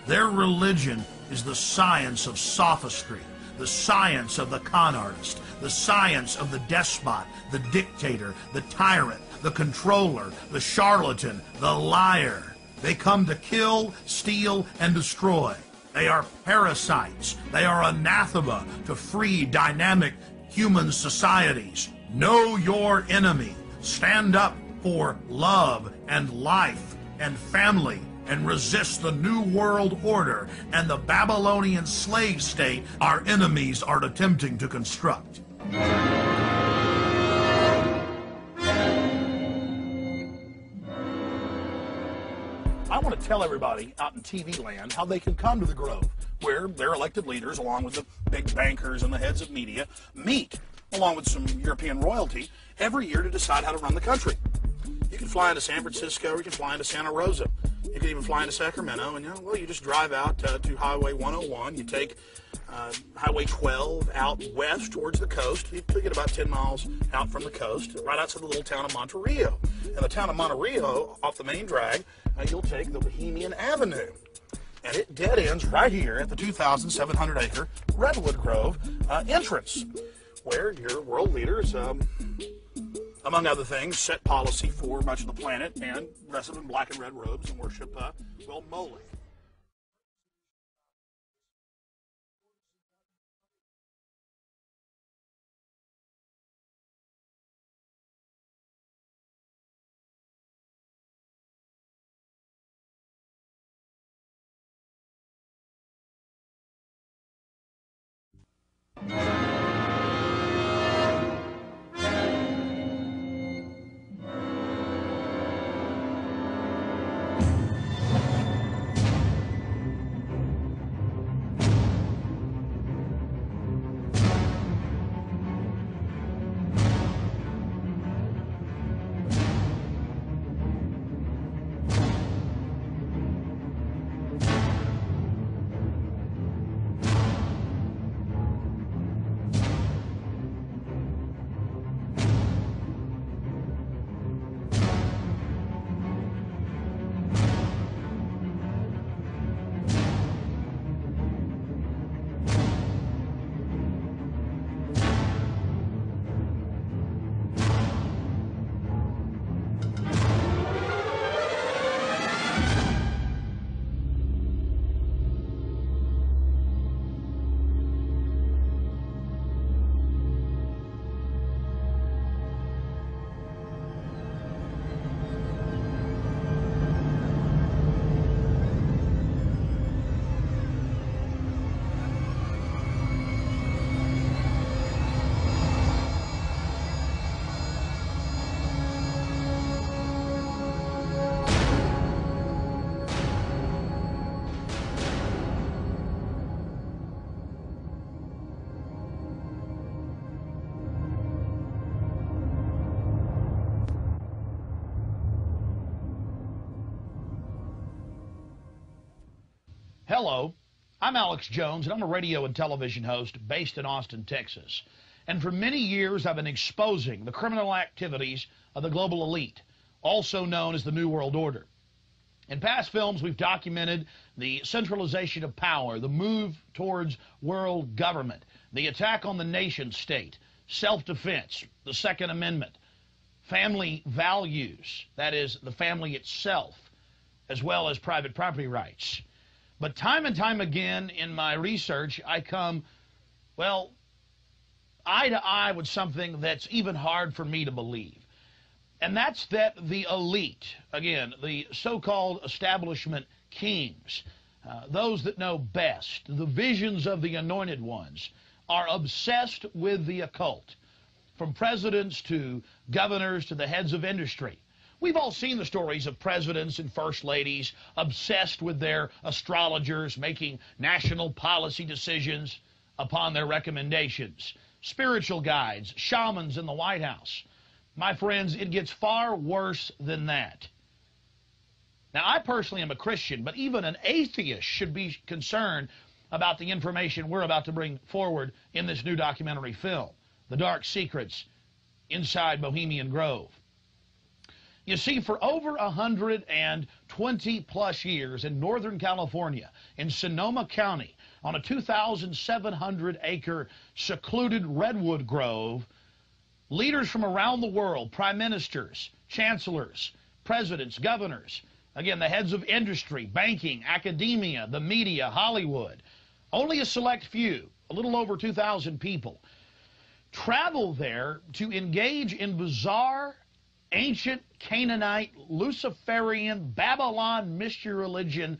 Their religion is the science of sophistry, the science of the con artist, the science of the despot, the dictator, the tyrant, the controller, the charlatan, the liar. They come to kill, steal, and destroy. They are parasites. They are anathema to free, dynamic human societies. Know your enemy. Stand up for love and life and family and resist the New World Order and the Babylonian slave state our enemies are attempting to construct. I want to tell everybody out in TV land how they can come to the Grove, where their elected leaders, along with the big bankers and the heads of media, meet, along with some European royalty, every year to decide how to run the country. You can fly into San Francisco, or you can fly into Santa Rosa. You can even fly into Sacramento, and you just drive out to Highway 101. You take Highway 12 out west towards the coast. You get about 10 miles out from the coast, right outside the little town of Monterey. In the town of Monterey, off the main drag, you'll take the Bohemian Avenue. And it dead ends right here at the 2,700-acre Redwood Grove entrance, where your world leaders, among other things, set policy for much of the planet and dress up in black and red robes and worship, well, Moloch. Hello, I'm Alex Jones, and I'm a radio and television host based in Austin, Texas. And for many years, I've been exposing the criminal activities of the global elite, also known as the New World Order. In past films, we've documented the centralization of power, the move towards world government, the attack on the nation state, self-defense, the Second Amendment, family values, that is, the family itself, as well as private property rights. But time and time again in my research, I come, well, eye to eye with something that's even hard for me to believe. And that's that the elite, again, the so-called establishment kings, those that know best, the visions of the anointed ones, are obsessed with the occult, from presidents to governors to the heads of industry. We've all seen the stories of presidents and first ladies obsessed with their astrologers making national policy decisions upon their recommendations. Spiritual guides, shamans in the White House. My friends, it gets far worse than that. Now, I personally am a Christian, but even an atheist should be concerned about the information we're about to bring forward in this new documentary film, The Dark Secrets Inside Bohemian Grove. You see, for over 120-plus years in Northern California, in Sonoma County, on a 2,700-acre secluded redwood grove, leaders from around the world, prime ministers, chancellors, presidents, governors, again, the heads of industry, banking, academia, the media, Hollywood, only a select few, a little over 2,000 people, travel there to engage in bizarre, ancient Canaanite, Luciferian, Babylon mystery religion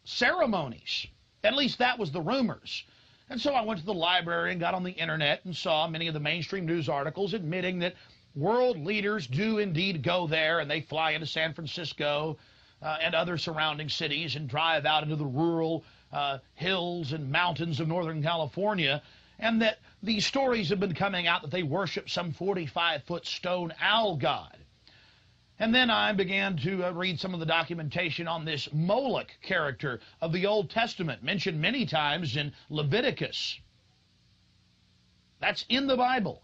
ceremonies. At least that was the rumors. And so I went to the library and got on the internet and saw many of the mainstream news articles admitting that world leaders do indeed go there, and they fly into San Francisco and other surrounding cities and drive out into the rural hills and mountains of Northern California, and that these stories have been coming out that they worship some 45-foot stone owl god. And then I began to read some of the documentation on this Moloch character of the Old Testament, mentioned many times in Leviticus. That's in the Bible.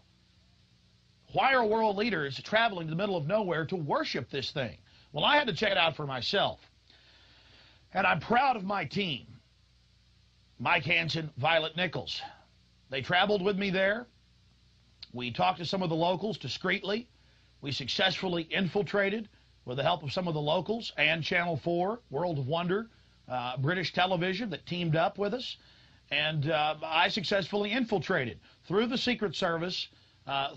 Why are world leaders traveling to the middle of nowhere to worship this thing? Well, I had to check it out for myself. And I'm proud of my team. Mike Hansen, Violet Nichols. They traveled with me there. We talked to some of the locals discreetly. We successfully infiltrated, with the help of some of the locals, and Channel 4, World of Wonder, British television that teamed up with us. And I successfully infiltrated through the Secret Service,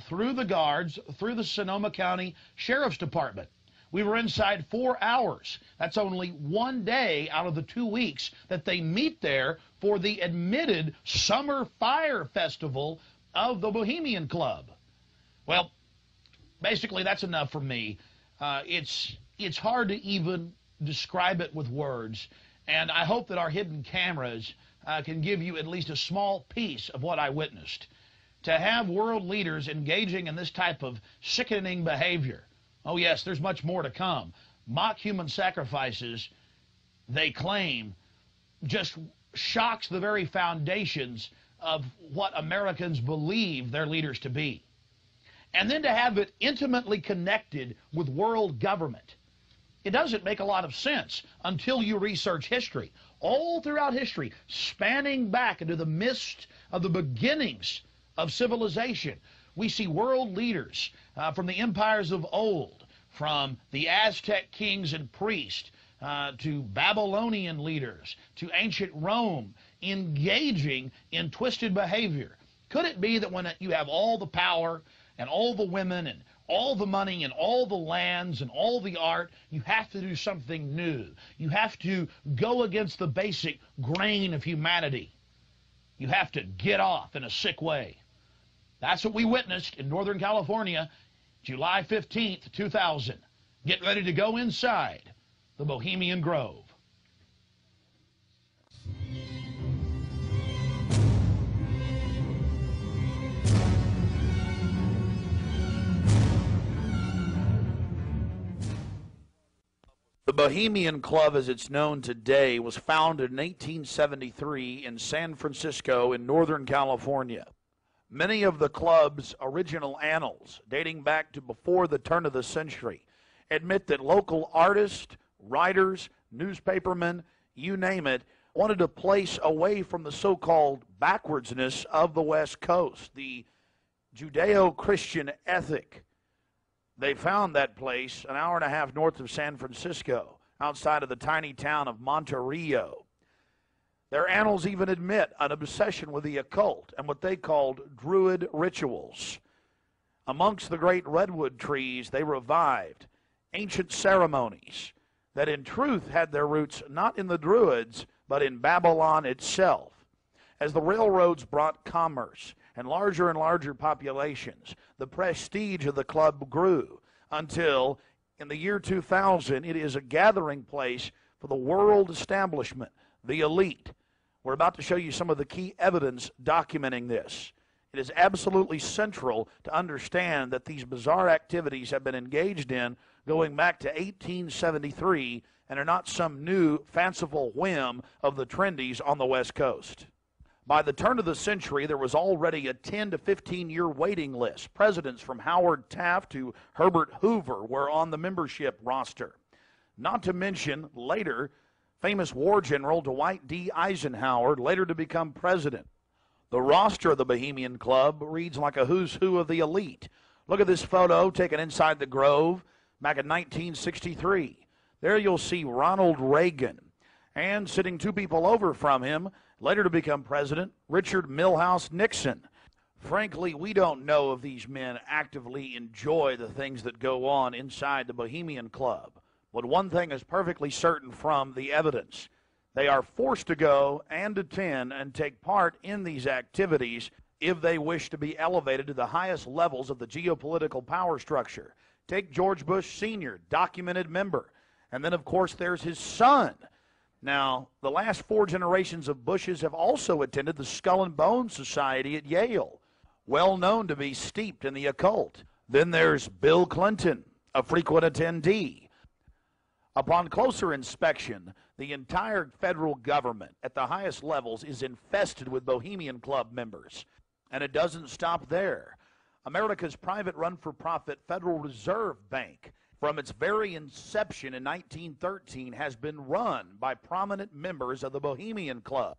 through the guards, through the Sonoma County Sheriff's Department. We were inside 4 hours. That's only 1 day out of the 2 weeks that they meet there for the admitted Summer Fire Festival of the Bohemian Club. Well, basically, that's enough for me. It's hard to even describe it with words, and I hope that our hidden cameras can give you at least a small piece of what I witnessed. To have world leaders engaging in this type of sickening behavior, oh yes, there's much more to come. Mock human sacrifices, they claim, just shocks the very foundations of what Americans believe their leaders to be. And then to have it intimately connected with world government. It doesn't make a lot of sense until you research history. All throughout history, spanning back into the mist of the beginnings of civilization, we see world leaders from the empires of old, from the Aztec kings and priests, to Babylonian leaders, to ancient Rome, engaging in twisted behavior. Could it be that when you have all the power and all the women and all the money and all the lands and all the art, you have to do something new? You have to go against the basic grain of humanity. You have to get off in a sick way. That's what we witnessed in Northern California, July 15th, 2000. Get ready to go inside the Bohemian Grove. The Bohemian Club, as it's known today, was founded in 1873 in San Francisco in Northern California. Many of the club's original annals, dating back to before the turn of the century, admit that local artists, writers, newspapermen, you name it, wanted a place away from the so-called backwardsness of the West Coast, the Judeo-Christian ethic. They found that place an hour and a half north of San Francisco, outside of the tiny town of Monterey. Their annals even admit an obsession with the occult and what they called druid rituals. Amongst the great redwood trees, they revived ancient ceremonies that in truth had their roots not in the Druids, but in Babylon itself. As the railroads brought commerce and larger populations, the prestige of the club grew until, in the year 2000, it is a gathering place for the world establishment, the elite. We're about to show you some of the key evidence documenting this. It is absolutely central to understand that these bizarre activities have been engaged in going back to 1873 and are not some new fanciful whim of the trendies on the West Coast. By the turn of the century, there was already a 10 to 15-year waiting list. Presidents from Howard Taft to Herbert Hoover were on the membership roster. Not to mention, later, famous war general Dwight D. Eisenhower, later to become president. The roster of the Bohemian Club reads like a who's who of the elite. Look at this photo taken inside the Grove back in 1963. There you'll see Ronald Reagan, and sitting two people over from him, later to become president, Richard Milhous Nixon. Frankly, we don't know if these men actively enjoy the things that go on inside the Bohemian Club. But one thing is perfectly certain from the evidence. They are forced to go and attend and take part in these activities if they wish to be elevated to the highest levels of the geopolitical power structure. Take George Bush Sr., documented member. And then, of course, there's his son. Now, the last 4 generations of Bushes have also attended the Skull and Bones Society at Yale, well known to be steeped in the occult. Then there's Bill Clinton, a frequent attendee. Upon closer inspection, the entire federal government at the highest levels is infested with Bohemian Club members. And it doesn't stop there. America's private run-for-profit Federal Reserve Bank, from its very inception in 1913, has been run by prominent members of the Bohemian Club.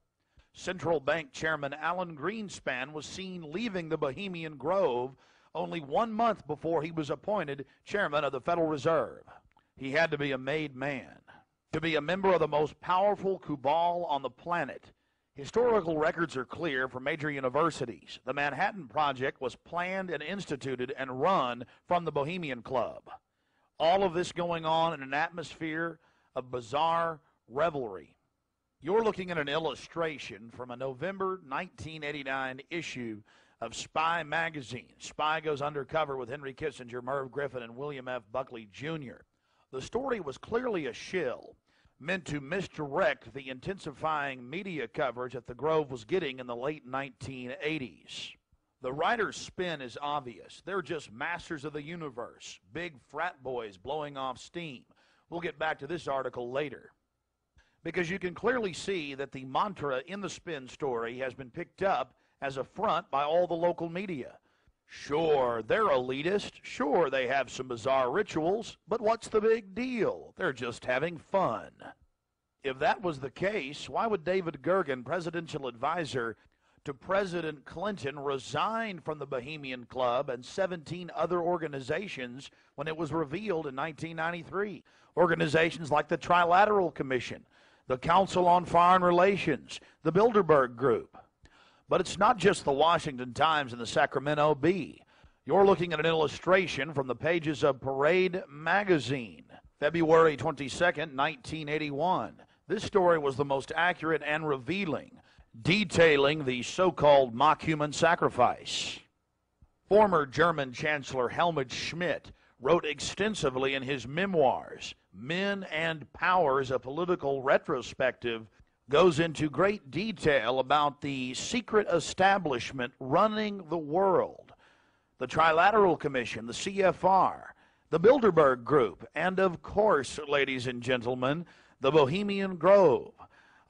Central Bank Chairman Alan Greenspan was seen leaving the Bohemian Grove only 1 month before he was appointed chairman of the Federal Reserve. He had to be a made man, to be a member of the most powerful cabal on the planet. Historical records are clear from major universities. The Manhattan Project was planned and instituted and run from the Bohemian Club. All of this going on in an atmosphere of bizarre revelry. You're looking at an illustration from a November 1989 issue of Spy magazine. Spy goes undercover with Henry Kissinger, Merv Griffin, and William F. Buckley, Jr. The story was clearly a shill, meant to misdirect the intensifying media coverage that the Grove was getting in the late 1980s. The writer's spin is obvious. They're just masters of the universe, big frat boys blowing off steam. We'll get back to this article later. Because you can clearly see that the mantra in the spin story has been picked up as a front by all the local media. Sure, they're elitist. Sure, they have some bizarre rituals. But what's the big deal? They're just having fun. If that was the case, why would David Gergen, presidential advisor to President Clinton, resign from the Bohemian Club and 17 other organizations when it was revealed in 1993? Organizations like the Trilateral Commission, the Council on Foreign Relations, the Bilderberg Group. But it's not just the Washington Times and the Sacramento Bee. You're looking at an illustration from the pages of Parade magazine, February 22nd, 1981. This story was the most accurate and revealing, detailing the so-called mock human sacrifice. Former German Chancellor Helmut Schmidt wrote extensively in his memoirs, Men and Powers, a Political Retrospective, goes into great detail about the secret establishment running the world, the Trilateral Commission, the CFR, the Bilderberg Group, and of course, ladies and gentlemen, the Bohemian Grove,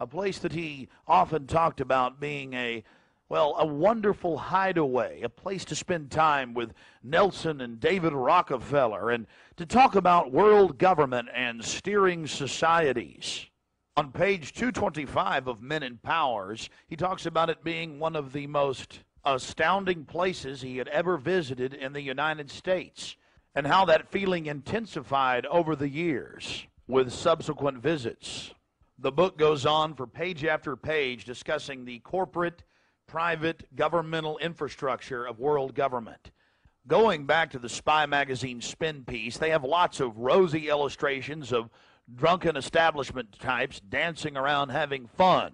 a place that he often talked about being a wonderful hideaway, a place to spend time with Nelson and David Rockefeller, and to talk about world government and steering societies. On page 225 of Men and Powers, he talks about it being one of the most astounding places he had ever visited in the United States, and how that feeling intensified over the years with subsequent visits. The book goes on for page after page discussing the corporate, private, governmental infrastructure of world government. Going back to the Spy magazine spin piece, they have lots of rosy illustrations of drunken establishment types dancing around having fun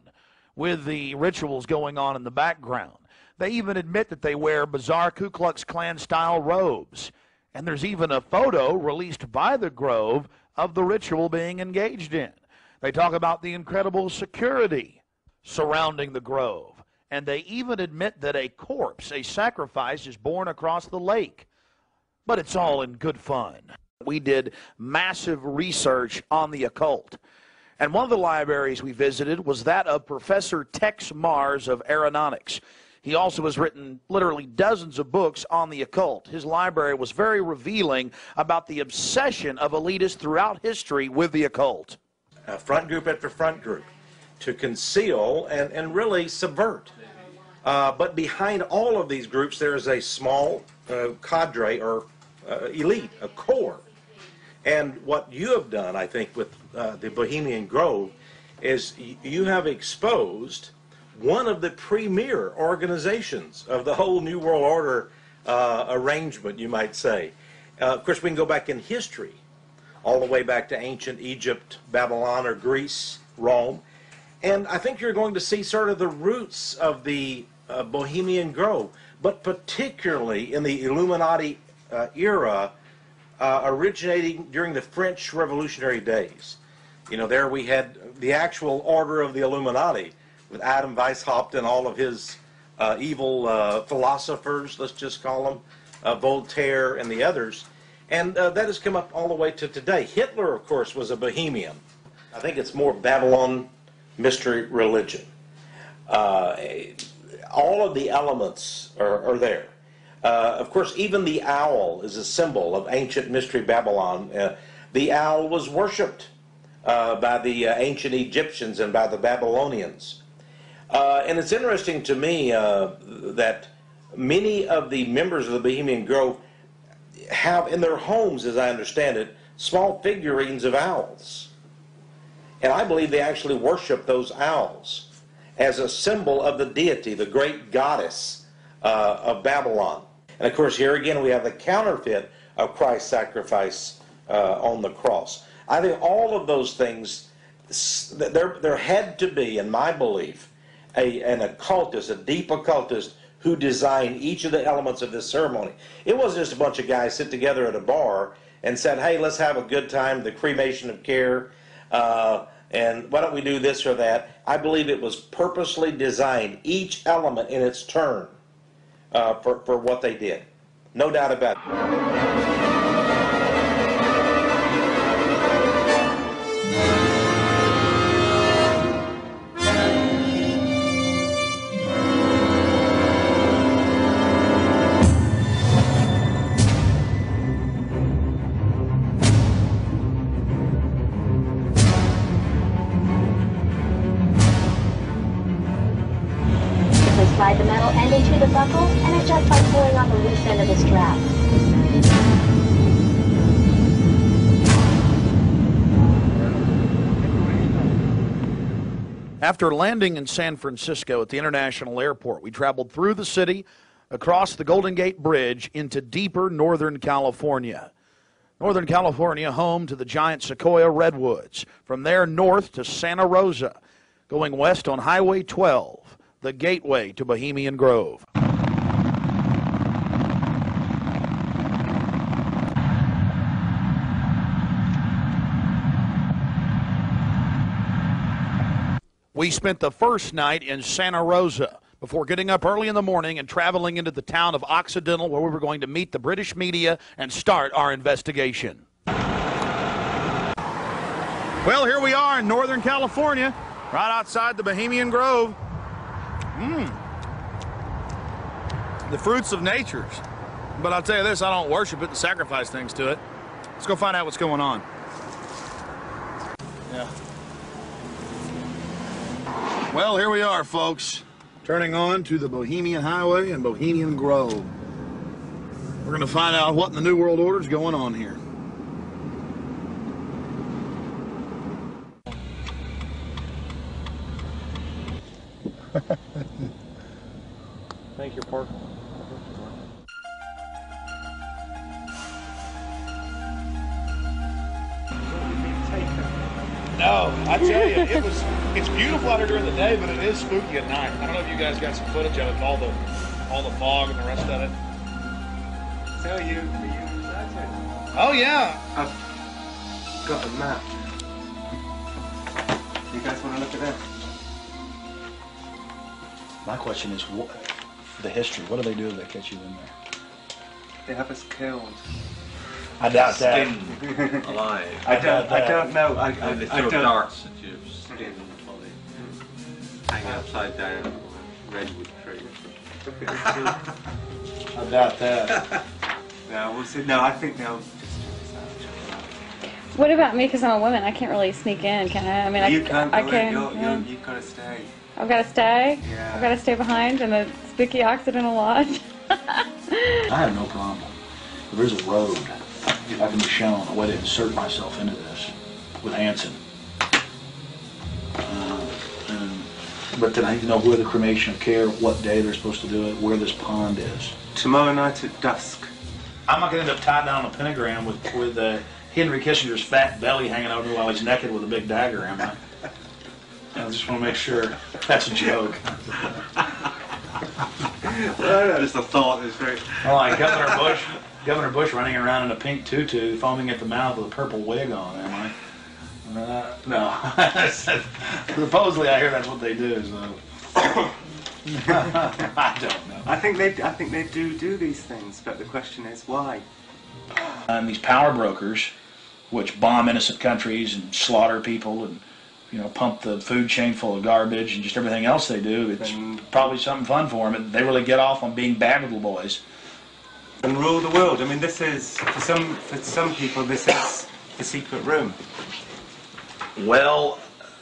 with the rituals going on in the background. They even admit that they wear bizarre Ku Klux Klan-style robes. And there's even a photo released by the Grove of the ritual being engaged in. They talk about the incredible security surrounding the Grove. And they even admit that a corpse, a sacrifice, is borne across the lake. But it's all in good fun. We did massive research on the occult. And one of the libraries we visited was that of Professor Tex Mars of Aeronautics. He also has written literally dozens of books on the occult. His library was very revealing about the obsession of elitists throughout history with the occult. Front group after front group to conceal and really subvert. But behind all of these groups, there is a small cadre or elite, a core. And what you have done, I think, with the Bohemian Grove is you have exposed one of the premier organizations of the whole New World Order arrangement, you might say. Of course, we can go back in history, all the way back to ancient Egypt, Babylon, or Greece, Rome. And I think you're going to see sort of the roots of the Bohemian Grove, but particularly in the Illuminati era, originating during the French Revolutionary days. You know, there we had the actual order of the Illuminati, with Adam Weishaupt and all of his evil philosophers, let's just call them, Voltaire and the others. And that has come up all the way to today. Hitler, of course, was a Bohemian. I think it's more Babylon mystery religion. All of the elements are there. Of course, even the owl is a symbol of ancient mystery Babylon. The owl was worshipped by the ancient Egyptians and by the Babylonians. And it's interesting to me that many of the members of the Bohemian Grove have in their homes, as I understand it, small figurines of owls. And I believe they actually worship those owls as a symbol of the deity, the great goddess of Babylon. And of course, here again we have the counterfeit of Christ's sacrifice on the cross. I think all of those things, there had to be, in my belief, an occultist, a deep occultist, who designed each of the elements of this ceremony. It wasn't just a bunch of guys sit together at a bar and said, hey, let's have a good time, the cremation of care, and why don't we do this or that. I believe it was purposely designed, each element in its turn, for what they did. No doubt about it. Slide the metal end into the buckle and adjust by pulling on the loose end of the strap. After landing in San Francisco at the International Airport, we traveled through the city, across the Golden Gate Bridge, into deeper Northern California. Northern California, home to the giant sequoia redwoods. From there north to Santa Rosa, going west on Highway 12. The gateway to Bohemian Grove. We spent the first night in Santa Rosa before getting up early in the morning and traveling into the town of Occidental, where we were going to meet the British media and start our investigation. Well, here we are in Northern California, right outside the Bohemian Grove. The fruits of nature. But I'll tell you this, I don't worship it and sacrifice things to it. Let's go find out what's going on. Yeah. Well, here we are, folks. Turning on to the Bohemian Highway and Bohemian Grove. We're going to find out what in the New World Order is going on here. Thank you, Parker. No, I tell you, it's beautiful out here during the day, but it is spooky at night. I don't know if you guys got some footage of it, all the fog and the rest of it. So you certain? Oh yeah. I've got a map. You guys want to look at that? My question is, what, the history. What do they do if they catch you in there? They have us killed. I doubt that. Alive. I don't know. I throw don't. darts at your skin and body. Hang upside down on a redwood tree. I doubt that. No, we'll see. No, I think they'll just What about me? Because I'm a woman, I can't really sneak in, can I? I mean, you can't. I can. You've got to stay. I've got to stay. Yeah. I've got to stay behind in the spooky Occidental Lodge. I have no problem. There is a road. I can be shown a way to insert myself into this with Hanson. But then I need to know where the cremation of care, what day they're supposed to do it, where this pond is. Tomorrow night at dusk. I'm not going to end up tied down on a pentagram with Henry Kissinger's fat belly hanging over while he's naked with a big dagger, am I? I just want to make sure that's a joke. Well, just a thought. It's very. Oh, like Governor Bush running around in a pink tutu, foaming at the mouth with a purple wig on, am I? No. Supposedly, I hear that's what they do. So. I don't know. I think they do these things, but the question is why. And these power brokers, which bomb innocent countries and slaughter people and pump the food chain full of garbage and just everything else they do, it's probably something fun for them. They really get off on being bad little boys. And rule the world. I mean, this is for some people. This is the secret room. Well,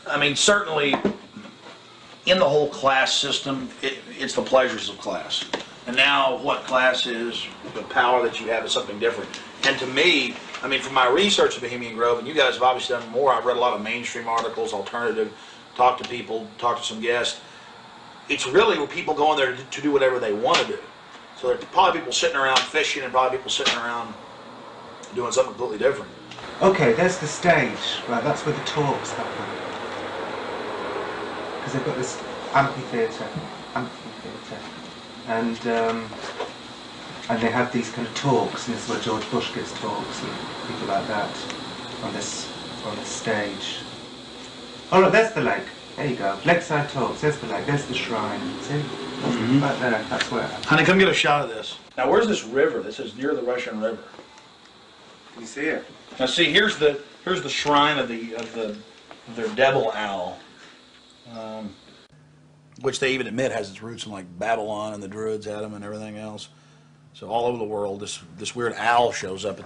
I mean, certainly in the whole class system, it's the pleasures of class. And now what class is, the power that you have is something different. And to me, I mean, from my research of Bohemian Grove, and you guys have obviously done more, I've read a lot of mainstream articles, alternative, talked to people, talked to some guests. It's really where people go in there to do whatever they want to do. So there's probably people sitting around fishing and probably people sitting around doing something completely different. Okay, there's the stage. Right, that's where the talks happen. Because they've got this amphitheatre, and they have these kind of talks, and this is where George Bush gives talks and people like that on this stage. Oh look, there's the lake. There you go. Lakeside talks. There's the lake. There's the shrine. See, right there. That's where. Honey, come get a shot of this. Now, where's this river? This is near the Russian River. Can you see it? Now, see, here's the shrine of their devil owl, which they even admit has its roots in like Babylon, and the Druids had them and everything else. So all over the world, this weird owl shows up.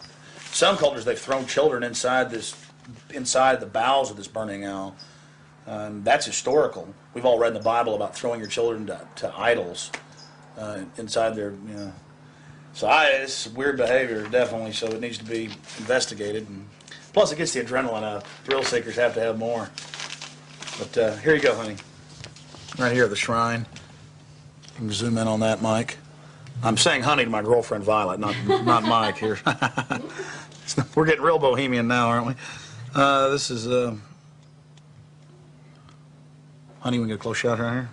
Some cultures, they've thrown children inside the bowels of this burning owl. That's historical. We've all read in the Bible about throwing your children to idols inside their, So it's weird behavior, definitely, so it needs to be investigated. And plus, it gets the adrenaline out. Thrill seekers have to have more. But here you go, honey. Right here, the shrine. You can zoom in on that, Mike. I'm saying honey to my girlfriend, Violet, not Mike here. We're getting real bohemian now, aren't we? This is... Honey, we can get a close shot right here.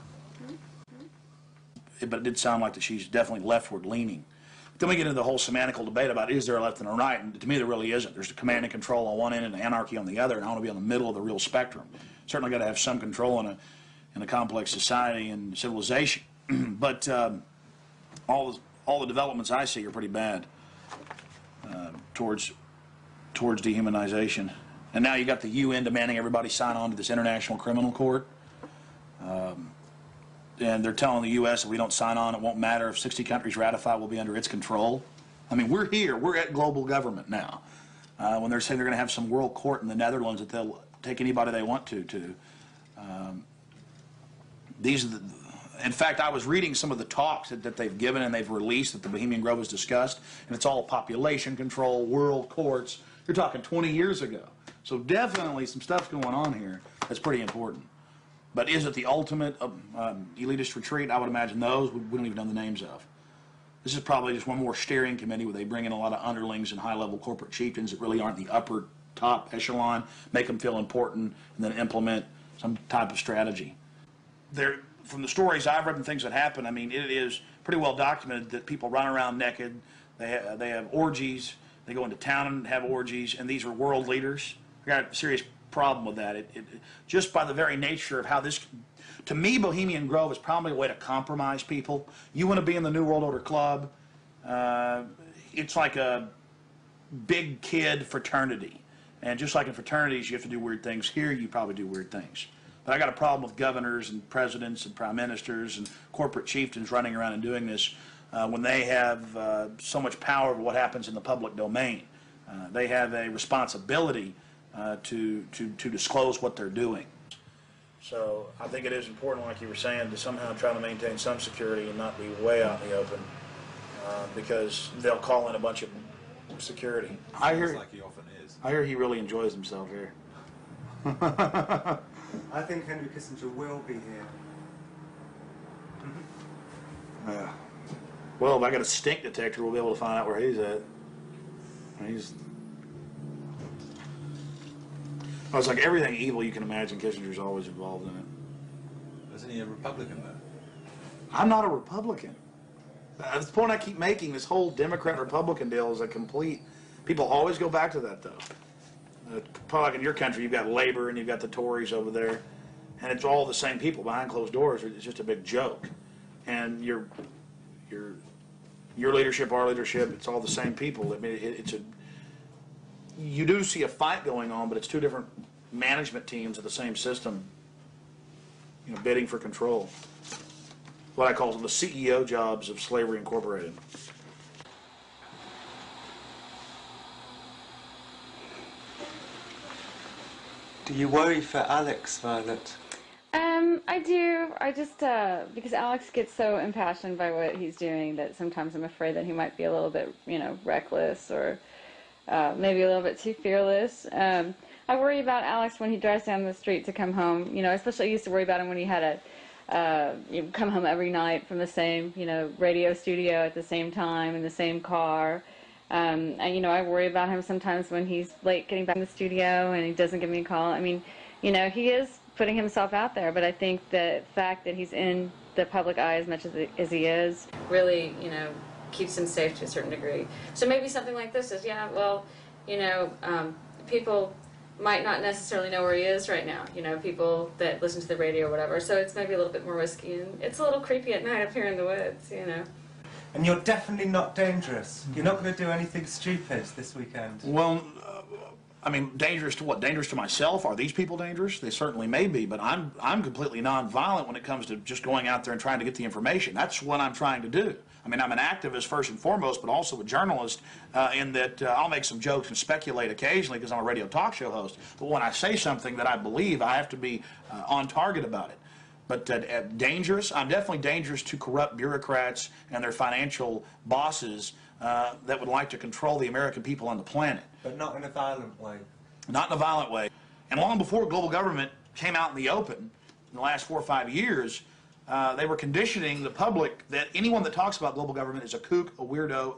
But it did sound like that she's definitely leftward leaning. Then we get into the whole semantical debate about is there a left and a right, and to me there really isn't. There's the command and control on one end and the anarchy on the other, and I want to be on the middle of the real spectrum. Certainly got to have some control in a complex society and civilization. But all the developments I see are pretty bad towards dehumanization. And now you got the UN demanding everybody sign on to this International Criminal Court. And they're telling the U.S. if we don't sign on, it won't matter. If 60 countries ratify, we'll be under its control. I mean, we're here. We're at global government now. When they're saying they're going to have some world court in the Netherlands that they'll take anybody they want to. These are in fact, I was reading some of the talks that they've given and they've released that the Bohemian Grove was discussed, and it's all population control, world courts. You're talking 20 years ago. So definitely some stuff going on here that's pretty important. But is it the ultimate elitist retreat? I would imagine those we don't even know the names of. This is probably just one more steering committee where they bring in a lot of underlings and high-level corporate chieftains that really aren't the upper top echelon, make them feel important, and then implement some type of strategy. From the stories I've read and things that happen, I mean, it is pretty well documented that people run around naked. They have orgies. They go into town and have orgies, and these are world leaders. I got a serious problem with that. Just by the very nature of how this, to me, Bohemian Grove is probably a way to compromise people. You want to be in the New World Order Club. It's like a big kid fraternity. And just like in fraternities, you have to do weird things. Here, you probably do weird things. But I got a problem with governors and presidents and prime ministers and corporate chieftains running around and doing this when they have so much power over what happens in the public domain. They have a responsibility to disclose what they're doing. So I think it is important, like you were saying, to somehow try to maintain some security and not be way out in the open because they'll call in a bunch of security. I hear, like he often is. I hear he really enjoys himself here. I think Henry Kissinger will be here. Well, if I got a stink detector, we'll be able to find out where he's at. Oh, it's like everything evil you can imagine, Kissinger's always involved in it. Isn't he a Republican, though? I'm not a Republican. That's the point I keep making. This whole Democrat-Republican deal is a complete... People always go back to that, though. Probably like in your country, you've got Labor and you've got the Tories over there, and it's all the same people behind closed doors. It's just a big joke. And your leadership, our leadership, it's all the same people. I mean, you do see a fight going on, but it's two different management teams of the same system, bidding for control. What I call the CEO jobs of Slavery Incorporated. Do you worry for Alex, Violet? I do. I just, because Alex gets so impassioned by what he's doing that sometimes I'm afraid that he might be a little bit, reckless or maybe a little bit too fearless. I worry about Alex when he drives down the street to come home. Especially I used to worry about him when he had come home every night from the same, radio studio at the same time in the same car. And, I worry about him sometimes when he's late getting back in the studio and he doesn't give me a call. I mean, he is putting himself out there, but I think the fact that he's in the public eye as much as he is really, keeps him safe to a certain degree. So maybe something like this is, people might not necessarily know where he is right now, people that listen to the radio or whatever, so it's maybe a little bit more risky, and it's a little creepy at night up here in the woods, And you're definitely not dangerous. You're not going to do anything stupid this weekend. Well, I mean, dangerous to what? Dangerous to myself? Are these people dangerous? They certainly may be, but I'm completely nonviolent when it comes to just going out there and trying to get the information. That's what I'm trying to do. I mean, I'm an activist first and foremost, but also a journalist in that I'll make some jokes and speculate occasionally because I'm a radio talk show host. But when I say something that I believe, I have to be on target about it. But dangerous? I'm definitely dangerous to corrupt bureaucrats and their financial bosses that would like to control the American people on the planet. But not in a violent way. Not in a violent way. And long before global government came out in the open, in the last 4 or 5 years, they were conditioning the public that anyone that talks about global government is a kook, a weirdo,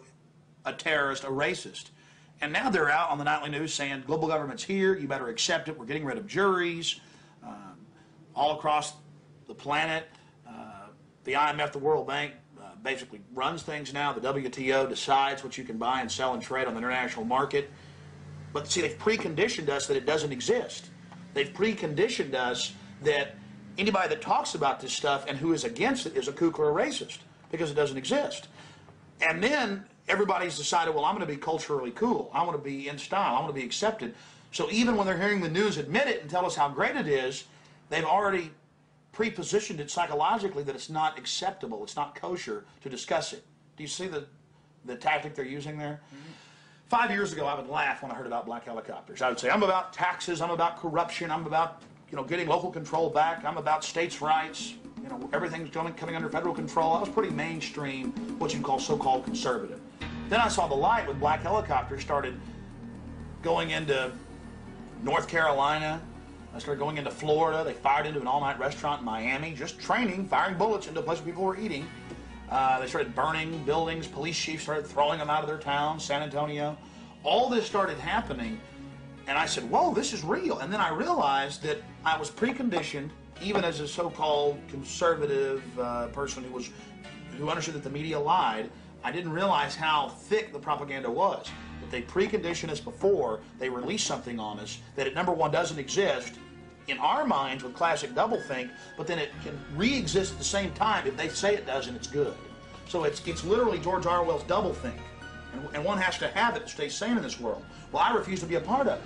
a terrorist, a racist. And now they're out on the nightly news saying global government's here, you better accept it, we're getting rid of juries all across the planet. The IMF, the World Bank, basically runs things now. The WTO decides what you can buy and sell and trade on the international market. But see, they've preconditioned us that it doesn't exist. They've preconditioned us that anybody that talks about this stuff and who is against it is a kook or a racist because it doesn't exist. And then everybody's decided, well, I'm going to be culturally cool. I want to be in style. I want to be accepted. So even when they're hearing the news admit it and tell us how great it is, they've already pre-positioned it psychologically that it's not acceptable, it's not kosher to discuss it. Do you see the tactic they're using there? Mm-hmm. 5 years ago, I would laugh when I heard about black helicopters. I would say, I'm about taxes, I'm about corruption, I'm about getting local control back, I'm about states' rights, everything's coming under federal control. I was pretty mainstream, what you call so-called conservative. Then I saw the light when black helicopters started going into North Carolina, They started going into Florida. They fired into an all-night restaurant in Miami, just training, firing bullets into a place where people were eating. They started burning buildings. Police chiefs started throwing them out of their town, San Antonio. All this started happening, and I said, whoa, this is real. And then I realized that I was preconditioned, even as a so-called conservative person who understood that the media lied. I didn't realize how thick the propaganda was. That they precondition us before they release something on us, that it, number one, doesn't exist in our minds with classic doublethink, but then it can re-exist at the same time if they say it does and it's good. So it's literally George Orwell's doublethink, and one has to have it to stay sane in this world. Well, I refuse to be a part of it.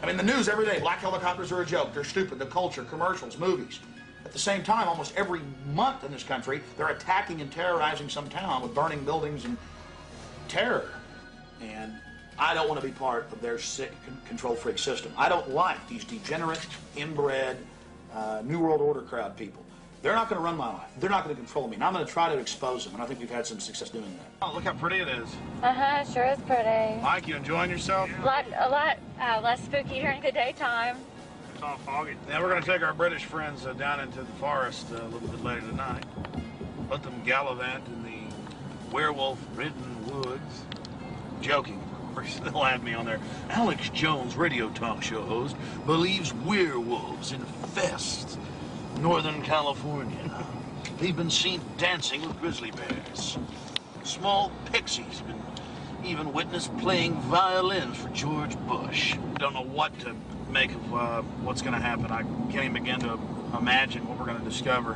I mean, the news every day, black helicopters are a joke, they're stupid, the culture, commercials, movies. At the same time, almost every month in this country, they're attacking and terrorizing some town with burning buildings and terror. And I don't want to be part of their sick control freak system. I don't like these degenerate, inbred, New World Order crowd people. They're not going to run my life. They're not going to control me. And I'm going to try to expose them. And I think we've had some success doing that. Oh, look how pretty it is. Sure is pretty. Mike, you enjoying yourself? A lot less spooky during the daytime. It's all foggy. Now we're going to take our British friends down into the forest a little bit later tonight. Let them gallivant in the werewolf-ridden woods. Joking. They'll have me on there. Alex Jones, radio talk show host, believes werewolves infest Northern California. They've been seen dancing with grizzly bears. Small pixies have been even witnessed playing violins for George Bush. Don't know what to make of what's going to happen. I can't even begin to imagine what we're going to discover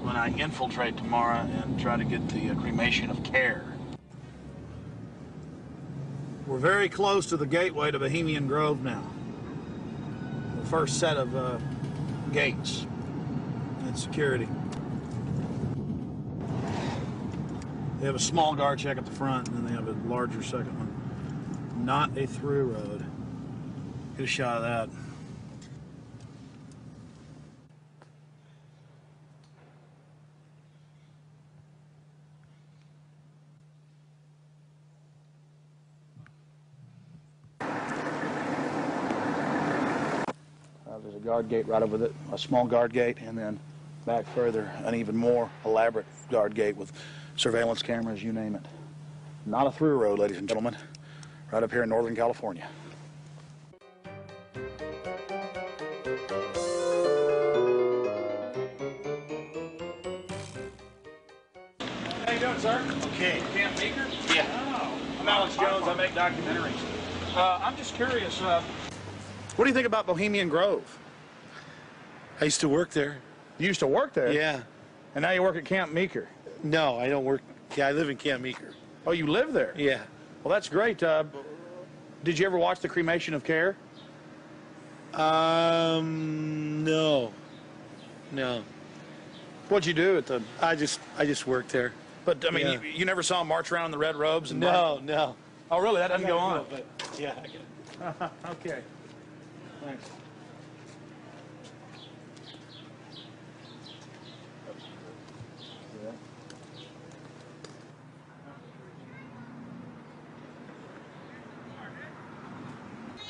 when I infiltrate tomorrow and try to get the cremation of care. We're very close to the gateway to Bohemian Grove now. The first set of gates and security. They have a small guard check at the front, and then they have a larger second one. Not a through road. Get a shot of that. There's a guard gate right over it, a small guard gate, and then back further, an even more elaborate guard gate with surveillance cameras, you name it. Not a through road, ladies and gentlemen, right up here in Northern California. How you doing, sir? Okay. Camp Meeker? Yeah. Oh, I'm Alex Jones. I make documentaries. I'm just curious, what do you think about Bohemian Grove? I used to work there. You used to work there? Yeah. And now you work at Camp Meeker? No, I don't work. Yeah, I live in Camp Meeker. Oh, you live there? Yeah. Well, that's great. Did you ever watch the cremation of care? No. No. What'd you do at the... I just worked there. But, I mean, Yeah. you never saw them march around in the red robes? And No, no. Oh, really? That doesn't go on? No, but, yeah, I get it. Okay. Thanks.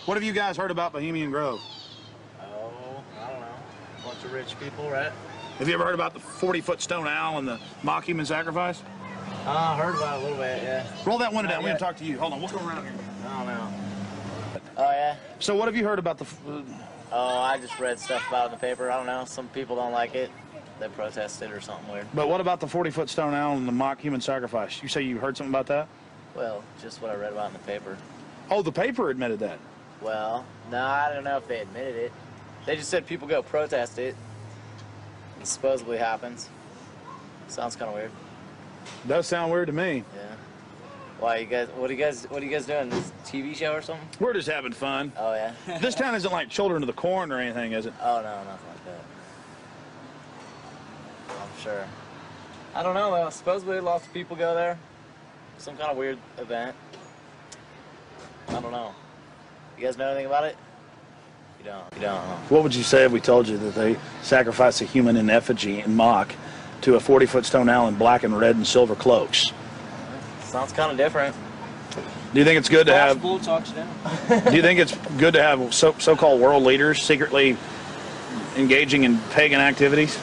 What have you guys heard about Bohemian Grove? Oh, I don't know. A bunch of rich people, right? Have you ever heard about the 40-foot stone owl and the mock human sacrifice? I heard about it a little bit, yeah. Roll that window down. We can talk to you. Hold on. We'll go around here. I don't know. Oh, yeah? So what have you heard about the... Oh, I just read stuff about it in the paper. I don't know. Some people don't like it. They protested or something weird. But what about the 40-foot stone owl and the mock human sacrifice? You say you heard something about that? Well, just what I read about in the paper. Oh, the paper admitted that? Well, no, I don't know if they admitted it. They just said people go protest it. It supposedly happens. Sounds kind of weird. Does sound weird to me. Yeah. Why you guys? What are you guys doing? This TV show or something? We're just having fun. Oh yeah. This town isn't like Children of the Corn or anything, is it? Oh no, nothing like that. I'm sure. I don't know though. Supposedly lots of people go there. Some kind of weird event. I don't know. You guys know anything about it? You don't. You don't. What would you say if we told you that they sacrificed a human in effigy in mock to a 40-foot stone owl in black and red and silver cloaks? Sounds kind of different. Do you think it's good to have? Bull talks down. Do you think it's good to have so-called world leaders secretly engaging in pagan activities?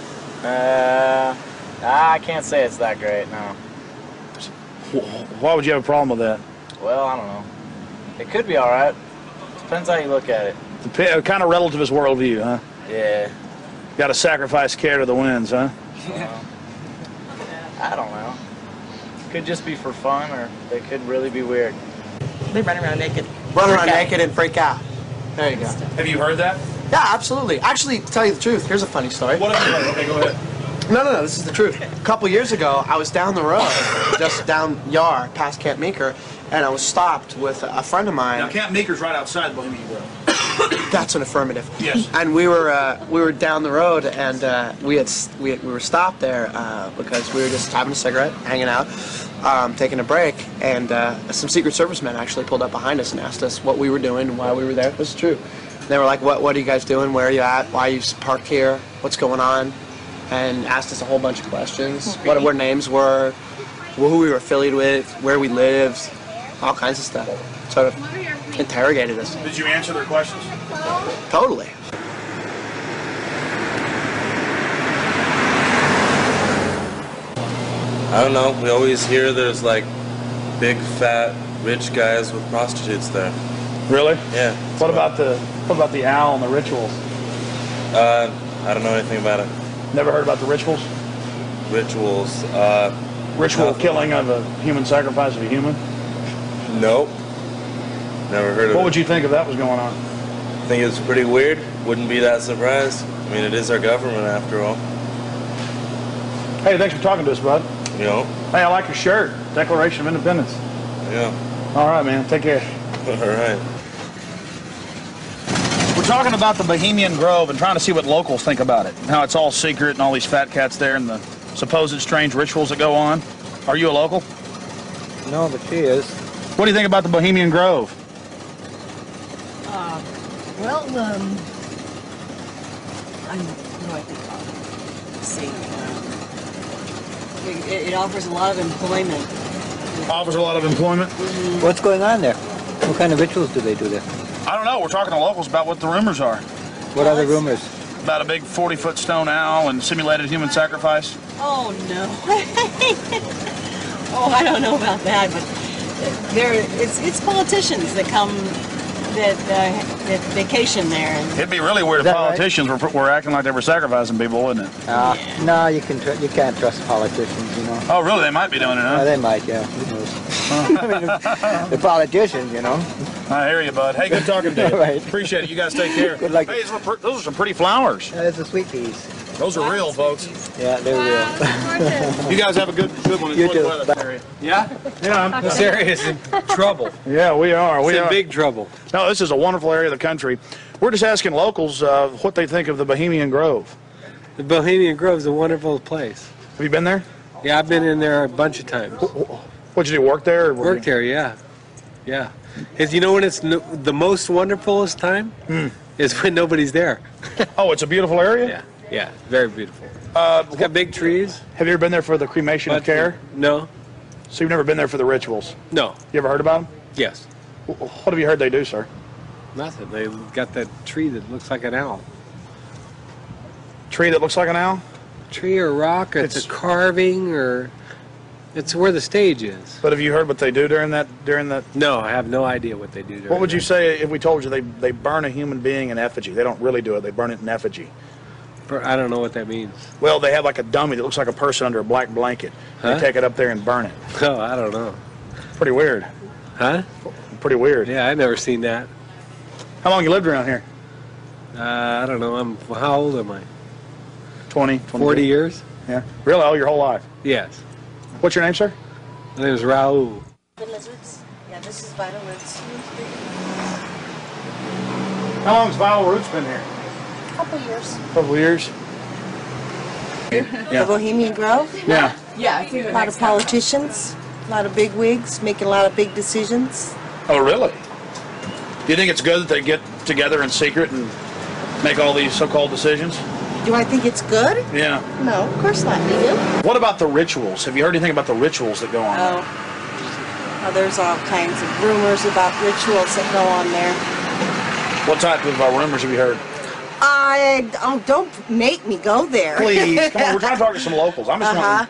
I can't say it's that great. No. Why would you have a problem with that? Well, I don't know. It could be all right. Depends how you look at it. Kind of relativist worldview, huh? Yeah. Got to sacrifice care to the winds, huh? I don't know. Could just be for fun, or they could really be weird. They run around naked. Run around naked and freak out. There you go. Have you heard that? Yeah, absolutely. Actually, to tell you the truth, here's a funny story. What have you heard? Okay, go ahead. No, this is the truth. A couple years ago, I was down the road, just down Yar, past Camp Meeker, and I was stopped with a friend of mine. Now, Camp Meeker's right outside Bohemian Grove. That's an affirmative. Yes. And we were down the road, and we were stopped there because we were just having a cigarette, hanging out, taking a break, and some Secret Service men actually pulled up behind us and asked us what we were doing and why we were there. This is true. They were like, "What are you guys doing? Where are you at? Why are you parked here? What's going on?" And asked us a whole bunch of questions. What our names were, who we were affiliated with, where we lived, all kinds of stuff. Sort of interrogated us. Did you answer their questions? Totally. I don't know. We always hear there's like big, fat, rich guys with prostitutes there. Really? Yeah. What about the owl and the rituals? I don't know anything about it. Never heard about the rituals? Rituals. Ritual killing of a human, sacrifice of a human? Nope. Never heard of it. What would you think if that was going on? I think it's pretty weird. Wouldn't be that surprised. I mean, it is our government after all. Hey, thanks for talking to us, bud. You know? Hey, I like your shirt. Declaration of Independence. Yeah. All right, man. Take care. All right. We're talking about the Bohemian Grove and trying to see what locals think about it. How it's all secret and all these fat cats there and the supposed strange rituals that go on. Are you a local? No, but she is. What do you think about the Bohemian Grove? Well, I know what they call it. Let's see. It offers a lot of employment. Offers a lot of employment? Mm-hmm. What's going on there? What kind of rituals do they do there? I don't know. We're talking to locals about what the rumors are. What are the rumors? About a big 40-foot stone owl and simulated human sacrifice. Oh, no. Oh, I don't know about that, but it's politicians that come, that vacation there. And it'd be really weird if politicians were acting like they were sacrificing people, wouldn't it? Yeah. No, you can't trust politicians, you know. Oh, really? They might be doing it, huh? They might, yeah. Who knows? I mean, the politicians, you know. I hear you, bud. Hey, good talking to you. Right. Appreciate it. You guys take care. Good luck. Hey, those are some pretty flowers. Those are sweet peas. Those are real, folks. Yeah, they're real. You guys have a good one. You too. Yeah? Yeah, this area is in trouble. Yeah, we are. It's in big trouble. No, this is a wonderful area of the country. We're just asking locals what they think of the Bohemian Grove. The Bohemian Grove is a wonderful place. Have you been there? Yeah, I've been in there a bunch of times. What'd you do, work there? Or worked there, yeah. Yeah. You know when it's the most wonderfulest time? Is when nobody's there. Oh, it's a beautiful area? Yeah, yeah, very beautiful. It's got big trees. Have you ever been there for the cremation of care? No. So you've never been there for the rituals? No. You ever heard about them? Yes. What have you heard they do, sir? Nothing. They got that tree that looks like an owl. Tree that looks like an owl? Tree or rock, or it's a carving, or it's where the stage is. But have you heard what they do during that? No, I have no idea what they do during What would you say if we told you they burn a human being in effigy? They don't really do it. They burn it in effigy. I don't know what that means. Well, they have like a dummy that looks like a person under a black blanket. Huh? They take it up there and burn it. Oh, I don't know. Pretty weird. Huh? Pretty weird. Yeah, I've never seen that. How long you lived around here? I don't know. How old am I? 20, 40 years. Yeah. Really? All your whole life? Yes. What's your name, sir? My name is Raul. The lizards? Yeah, this is vital roots. How long has Vital Roots been here? Couple years. Couple years. The Bohemian Grove? Yeah. Yeah, I think a lot of politicians, a lot of big wigs making a lot of big decisions. Oh, really? Do you think it's good that they get together in secret and make all these so-called decisions? Do I think it's good? Yeah. No, of course not. Do you? What about the rituals? Have you heard anything about the rituals that go on? Oh. There's all kinds of rumors about rituals that go on there. What type of rumors have you heard? Don't make me go there. Please, come on, we're trying to talk to some locals. I'm just wondering.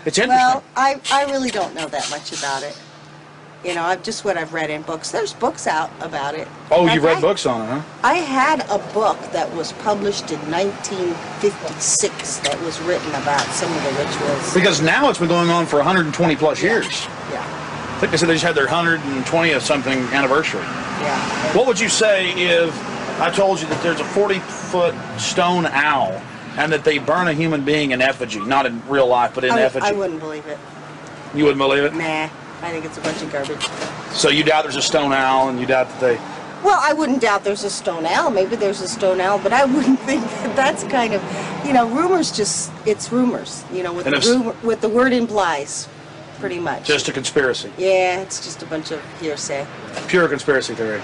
It's interesting. Well, I really don't know that much about it. You know, just what I've read in books. There's books out about it. Oh, you've read books on it, huh? I had a book that was published in 1956 that was written about some of the rituals. Because now it's been going on for 120 plus years. Yeah. I think they said they just had their 120th something anniversary. Yeah. What would you say if I told you that there's a 40-foot stone owl and that they burn a human being in effigy, not in real life, but in effigy? I wouldn't believe it. You wouldn't believe it? Nah. I think it's a bunch of garbage. So you doubt there's a stone owl, and you doubt that they... Well, I wouldn't doubt there's a stone owl. Maybe there's a stone owl, but I wouldn't think that that's kind of, you know, rumors just, it's rumors, you know, what the word implies, pretty much. Just a conspiracy. Yeah, it's just a bunch of hearsay. Pure conspiracy theory.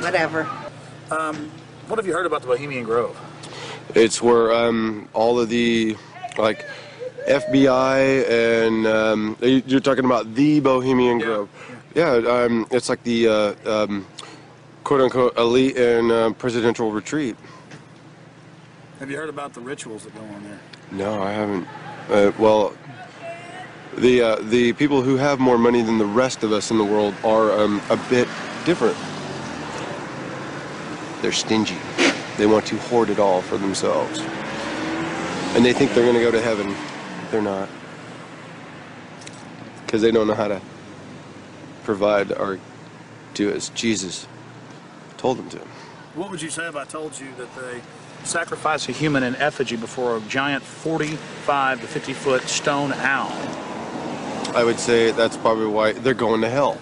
Whatever. What have you heard about the Bohemian Grove? It's where all of the, like, FBI and you're talking about the Bohemian Grove. Yeah, it's like the quote-unquote elite and presidential retreat. Have you heard about the rituals that go on there? No, I haven't. Well, the people who have more money than the rest of us in the world are a bit different. They're stingy. They want to hoard it all for themselves. And they think they're going to go to heaven. They're not. Because they don't know how to provide or do as Jesus told them to. What would you say if I told you that they sacrifice a human in effigy before a giant 45 to 50-foot stone owl? I would say that's probably why they're going to hell.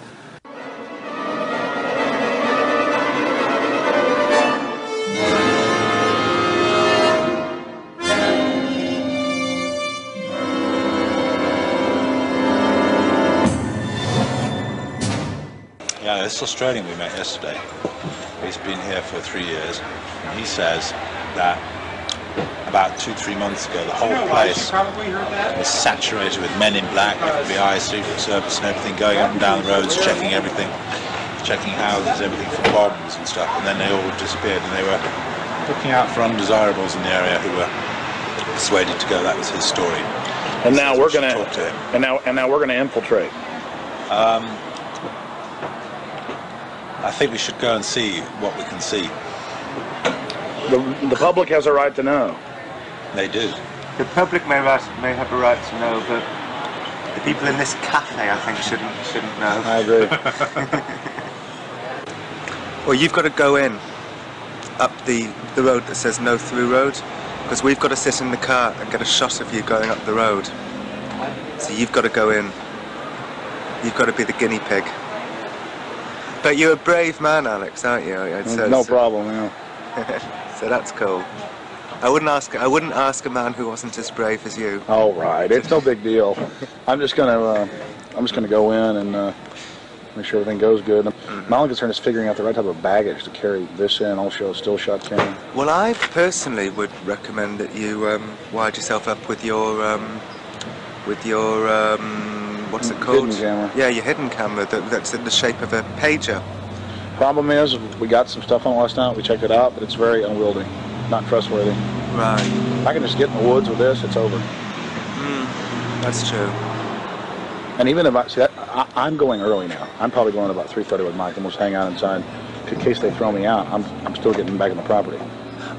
Yeah, this Australian we met yesterday, he's been here for 3 years, and he says that about 2-3 months ago the whole place was saturated with men in black, FBI, Secret Service and everything, going up and down the roads, checking everything, checking houses, everything for bombs and stuff, and then they all disappeared, and they were looking out for undesirables in the area who were persuaded to go. That was his story. And now we're going to talk to him. And now we're going to infiltrate. I think we should go and see what we can see. The public has a right to know. They do. The public may have a right to know, but the people in this cafe, I think, shouldn't know. I agree. Well, you've got to go in up the road that says no through road, because we've got to sit in the car and get a shot of you going up the road. So you've got to go in. You've got to be the guinea pig. But you're a brave man, Alex, aren't you? No problem, yeah. So that's cool. I wouldn't ask a man who wasn't as brave as you. All right, it's no big deal. I'm just gonna go in and make sure everything goes good. My only concern is figuring out the right type of baggage to carry this in, also still shot camera. Well, I personally would recommend that you wide yourself up with your what's it called? Hidden camera. Yeah, your hidden camera that's in the shape of a pager. Problem is, we got some stuff on it last night. We checked it out, but it's very unwieldy, not trustworthy. Right. If I can just get in the woods with this, it's over. That's true. And even if I'm going early now. I'm probably going about 3:30 with Mike, and we'll just hang out inside in case they throw me out. I'm still getting back on the property.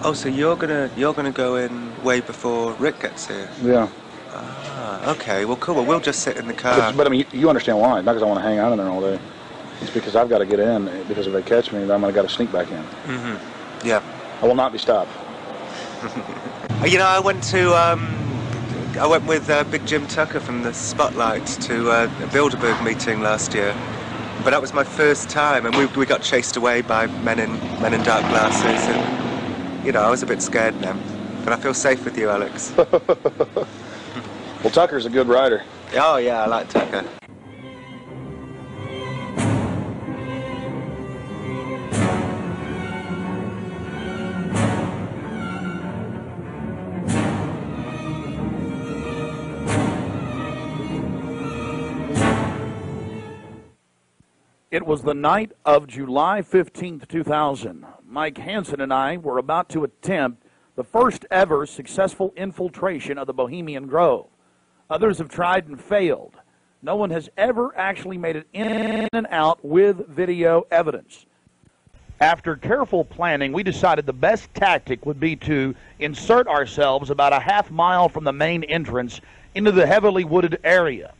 Oh, so you're gonna go in way before Rick gets here? Yeah. Ah, okay. Well, cool. Well, we'll just sit in the car. But I mean, you understand why? It's not because I want to hang out in there all day. It's because I've got to get in. Because if they catch me, then I'm got to sneak back in. Mm-hmm. Yeah. I will not be stopped. You know, I went with Big Jim Tucker from the Spotlight to a Bilderberg meeting last year, but that was my first time, and we got chased away by men in dark glasses, and you know, I was a bit scared then, but I feel safe with you, Alex. Well, Tucker's a good rider. Oh yeah, I like Tucker. It was the night of July 15th, 2000. Mike Hansen and I were about to attempt the first ever successful infiltration of the Bohemian Grove. Others have tried and failed. No one has ever actually made it in and out with video evidence. After careful planning, we decided the best tactic would be to insert ourselves about a half mile from the main entrance into the heavily wooded area,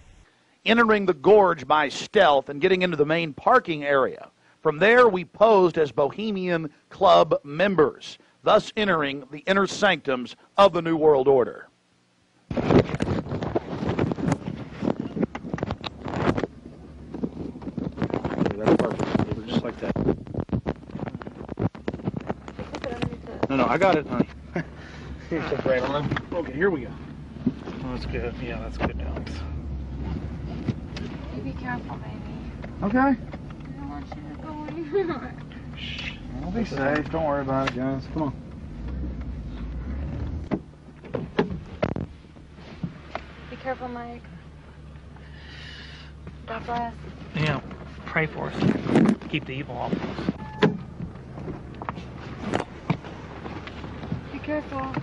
entering the gorge by stealth and getting into the main parking area. From there, we posed as Bohemian Club members, thus entering the inner sanctums of the New World Order. That's perfect. Just like that. No, I got it, honey. Here's the right on. Okay, here we go. Oh, that's good. Yeah, that's good dogs. You be careful, baby. Okay. I don't want you to go anywhere. Shh. I'll be safe. Don't worry about it, guys. Come on. Be careful, Mike. God bless. Yeah, pray for us. Keep the evil off of us. Be careful.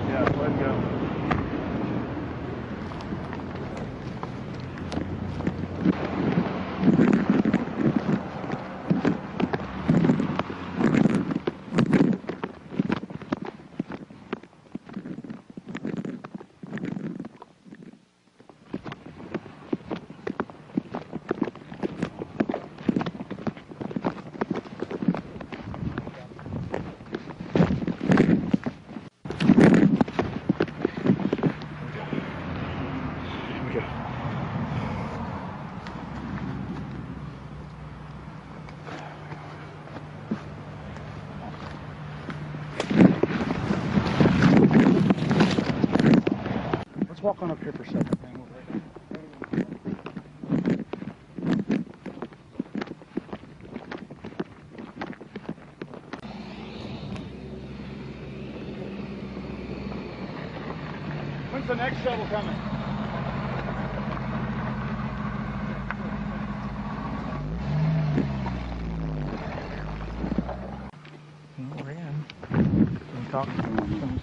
Yeah, let go. Let's walk on up here for a second. When's the next shuttle coming? We're in. Can we talk to them?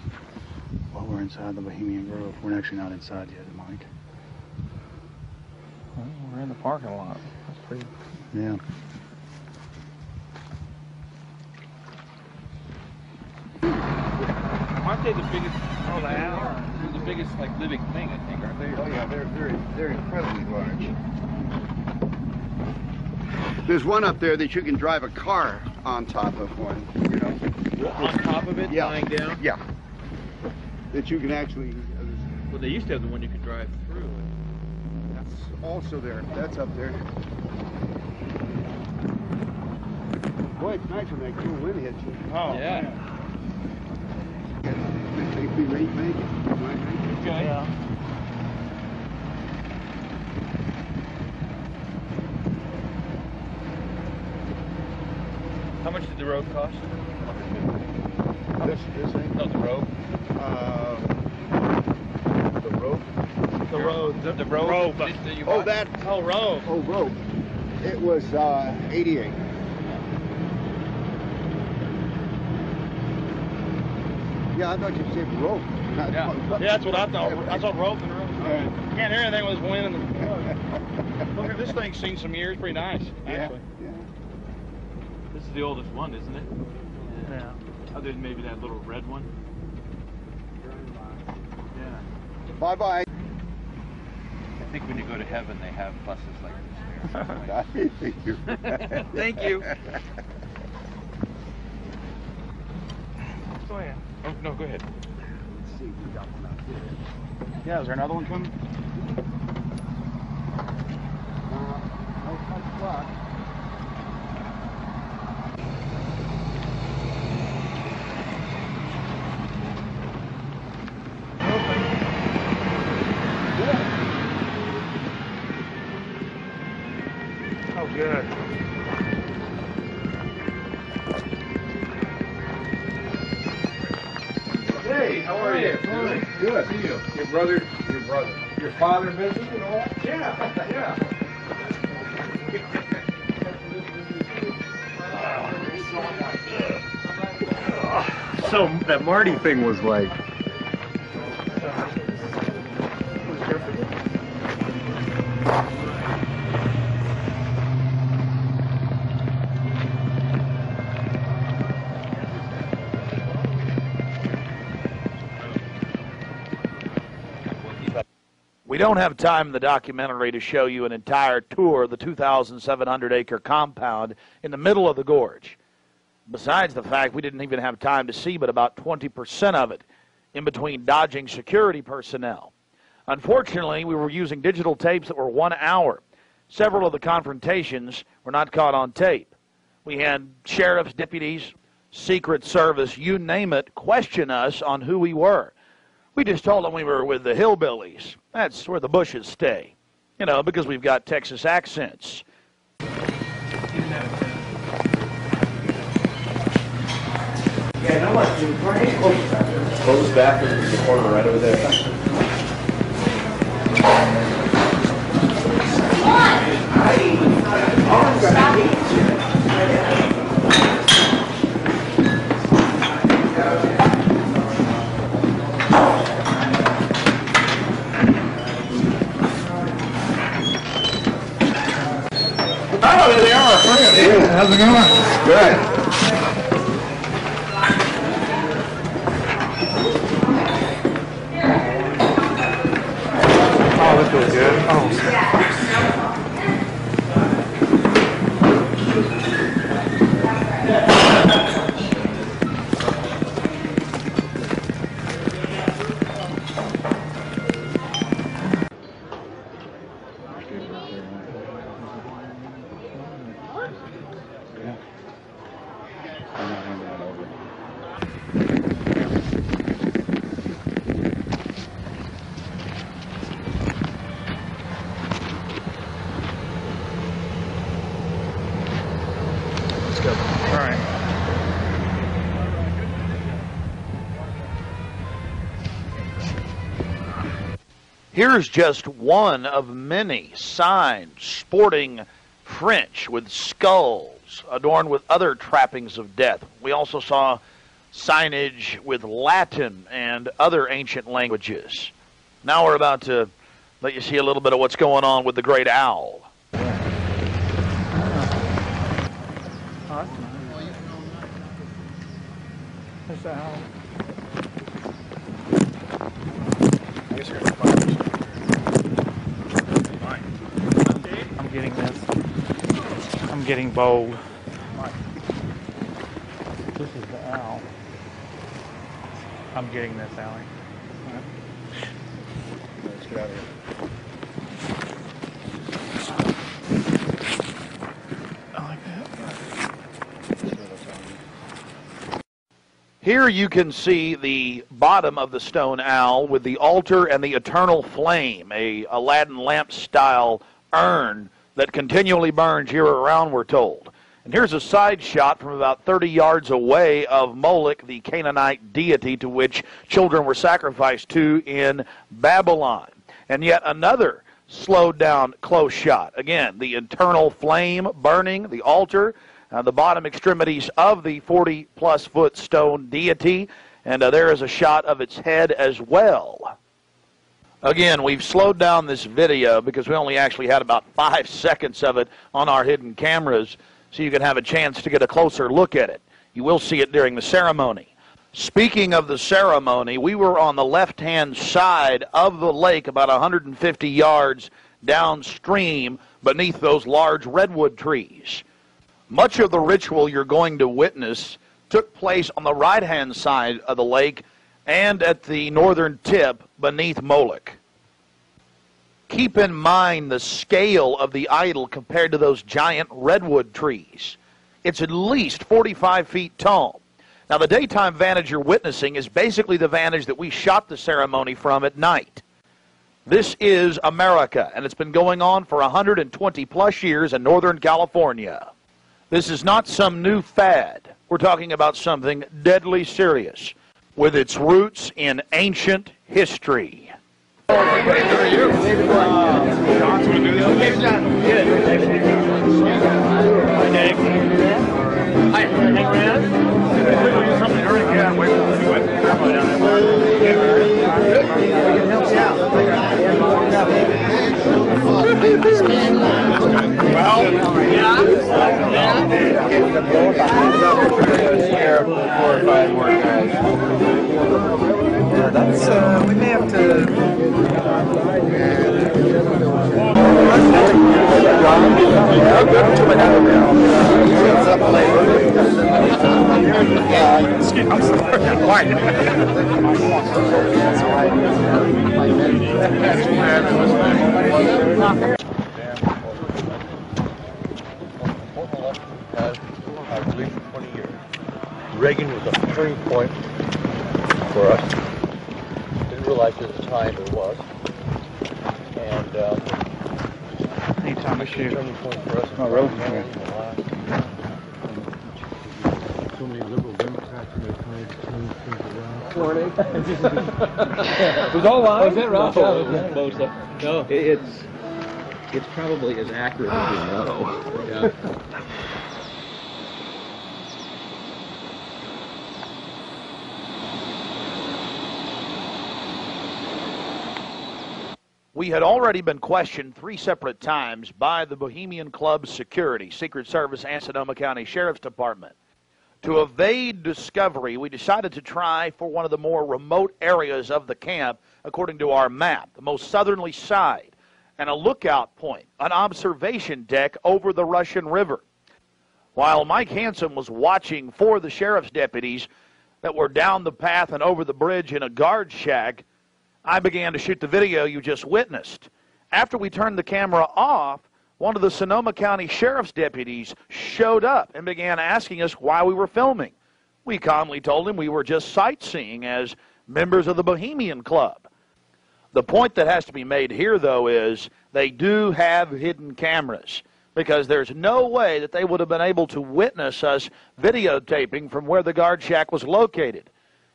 Well, we're inside the Bohemian Grove. We're actually not inside yet, Mike. Well, we're in the parking lot. That's pretty... Yeah. Aren't they the biggest? Oh, they are. They're the biggest, like, living thing, I think, aren't they? Oh yeah, they're incredibly large. There's one up there that you can drive a car on top of one, you know. On top of it, lying down? Yeah. That you can actually... Well, they used to have the one you could drive through. That's also there. That's up there. Boy, it's nice when that cool wind hits you. Oh, yeah. Take me late, make it. Okay. Yeah. How much did the road cost? This thing? No, the road. The rope? The road. The road. Rope. That you Oh, bought? that. Oh, road. Oh, rope. It was 88. Yeah, I thought you said rope. Yeah, that's what I thought. I thought rope and rope. Can't hear anything with this wind and the... Look, this thing's seen some years. Pretty nice, actually. Yeah. This is the oldest one, isn't it? Yeah. Other than maybe that little red one. Yeah. Bye-bye. I think when you go to heaven, they have buses like Thank you. Thank you. Go ahead. Oh, no, go ahead. Let's see if we got one out here. Yeah, is there another one coming? No touch luck. Oh, good. Hey, how are you? you? Good. See you. Your brother, your father visited and all that? Yeah. So that Marty thing was like. We don't have time in the documentary to show you an entire tour of the 2,700-acre compound in the middle of the gorge. Besides the fact we didn't even have time to see but about 20% of it in between dodging security personnel. Unfortunately, we were using digital tapes that were 1 hour. Several of the confrontations were not caught on tape. We had sheriffs, deputies, Secret Service, you name it, question us on who we were. We just told them we were with the hillbillies. That's where the Bushes stay, you know, because we've got Texas accents. Yeah, no one. Close bathroom in the corner right over there. Oh, there they are. Hey, how's it going? Good. Oh, this feels good. Oh. Here's just one of many signs sporting French with skulls adorned with other trappings of death. We also saw signage with Latin and other ancient languages. Now we're about to let you see a little bit of what's going on with the great owl. There's the owl. I guess you're going to find this. I'm getting this. I'm getting bold. This is the owl. I'm getting this, Allie. Let's get out of here. I like that. Here you can see the bottom of the stone owl with the altar and the eternal flame, a Aladdin lamp style urn that continually burns year-round, we're told. And here's a side shot from about 30 yards away of Moloch, the Canaanite deity to which children were sacrificed to in Babylon. And yet another slowed down close shot. Again, the eternal flame burning, the altar, the bottom extremities of the 40-plus foot stone deity, and there is a shot of its head as well. Again, we've slowed down this video because we only actually had about 5 seconds of it on our hidden cameras, so you can have a chance to get a closer look at it. You will see it during the ceremony. Speaking of the ceremony, we were on the left-hand side of the lake, about 150 yards downstream beneath those large redwood trees. Much of the ritual you're going to witness took place on the right-hand side of the lake and at the northern tip beneath Moloch. Keep in mind the scale of the idol compared to those giant redwood trees. It's at least 45 feet tall. Now, the daytime vantage you're witnessing is basically the vantage that we shot the ceremony from at night. This is America, and it's been going on for 120-plus years in Northern California. This is not some new fad. We're talking about something deadly serious. with its roots in ancient history. That's, we may have I'm sorry. Why? I believe for 20 years. Reagan was a turning point for us. Didn't realize at the time it was. And anytime I shoot. Turning point for us. My road. So many liberal Democrats and they're trying to change things around. Morning. Was all live? Was it rough? No. It's probably as accurate as you know. Yeah. We had already been questioned 3 separate times by the Bohemian Club's security, Secret Service, and Sonoma County Sheriff's Department. To evade discovery, we decided to try for one of the more remote areas of the camp, according to our map, the most southerly side, and a lookout point, an observation deck over the Russian River. While Mike Hansen was watching for the sheriff's deputies that were down the path and over the bridge in a guard shack, I began to shoot the video you just witnessed. After we turned the camera off, one of the Sonoma County Sheriff's deputies showed up and began asking us why we were filming. We calmly told him we were just sightseeing as members of the Bohemian Club. The point that has to be made here, though, is they do have hidden cameras, because there's no way that they would have been able to witness us videotaping from where the guard shack was located.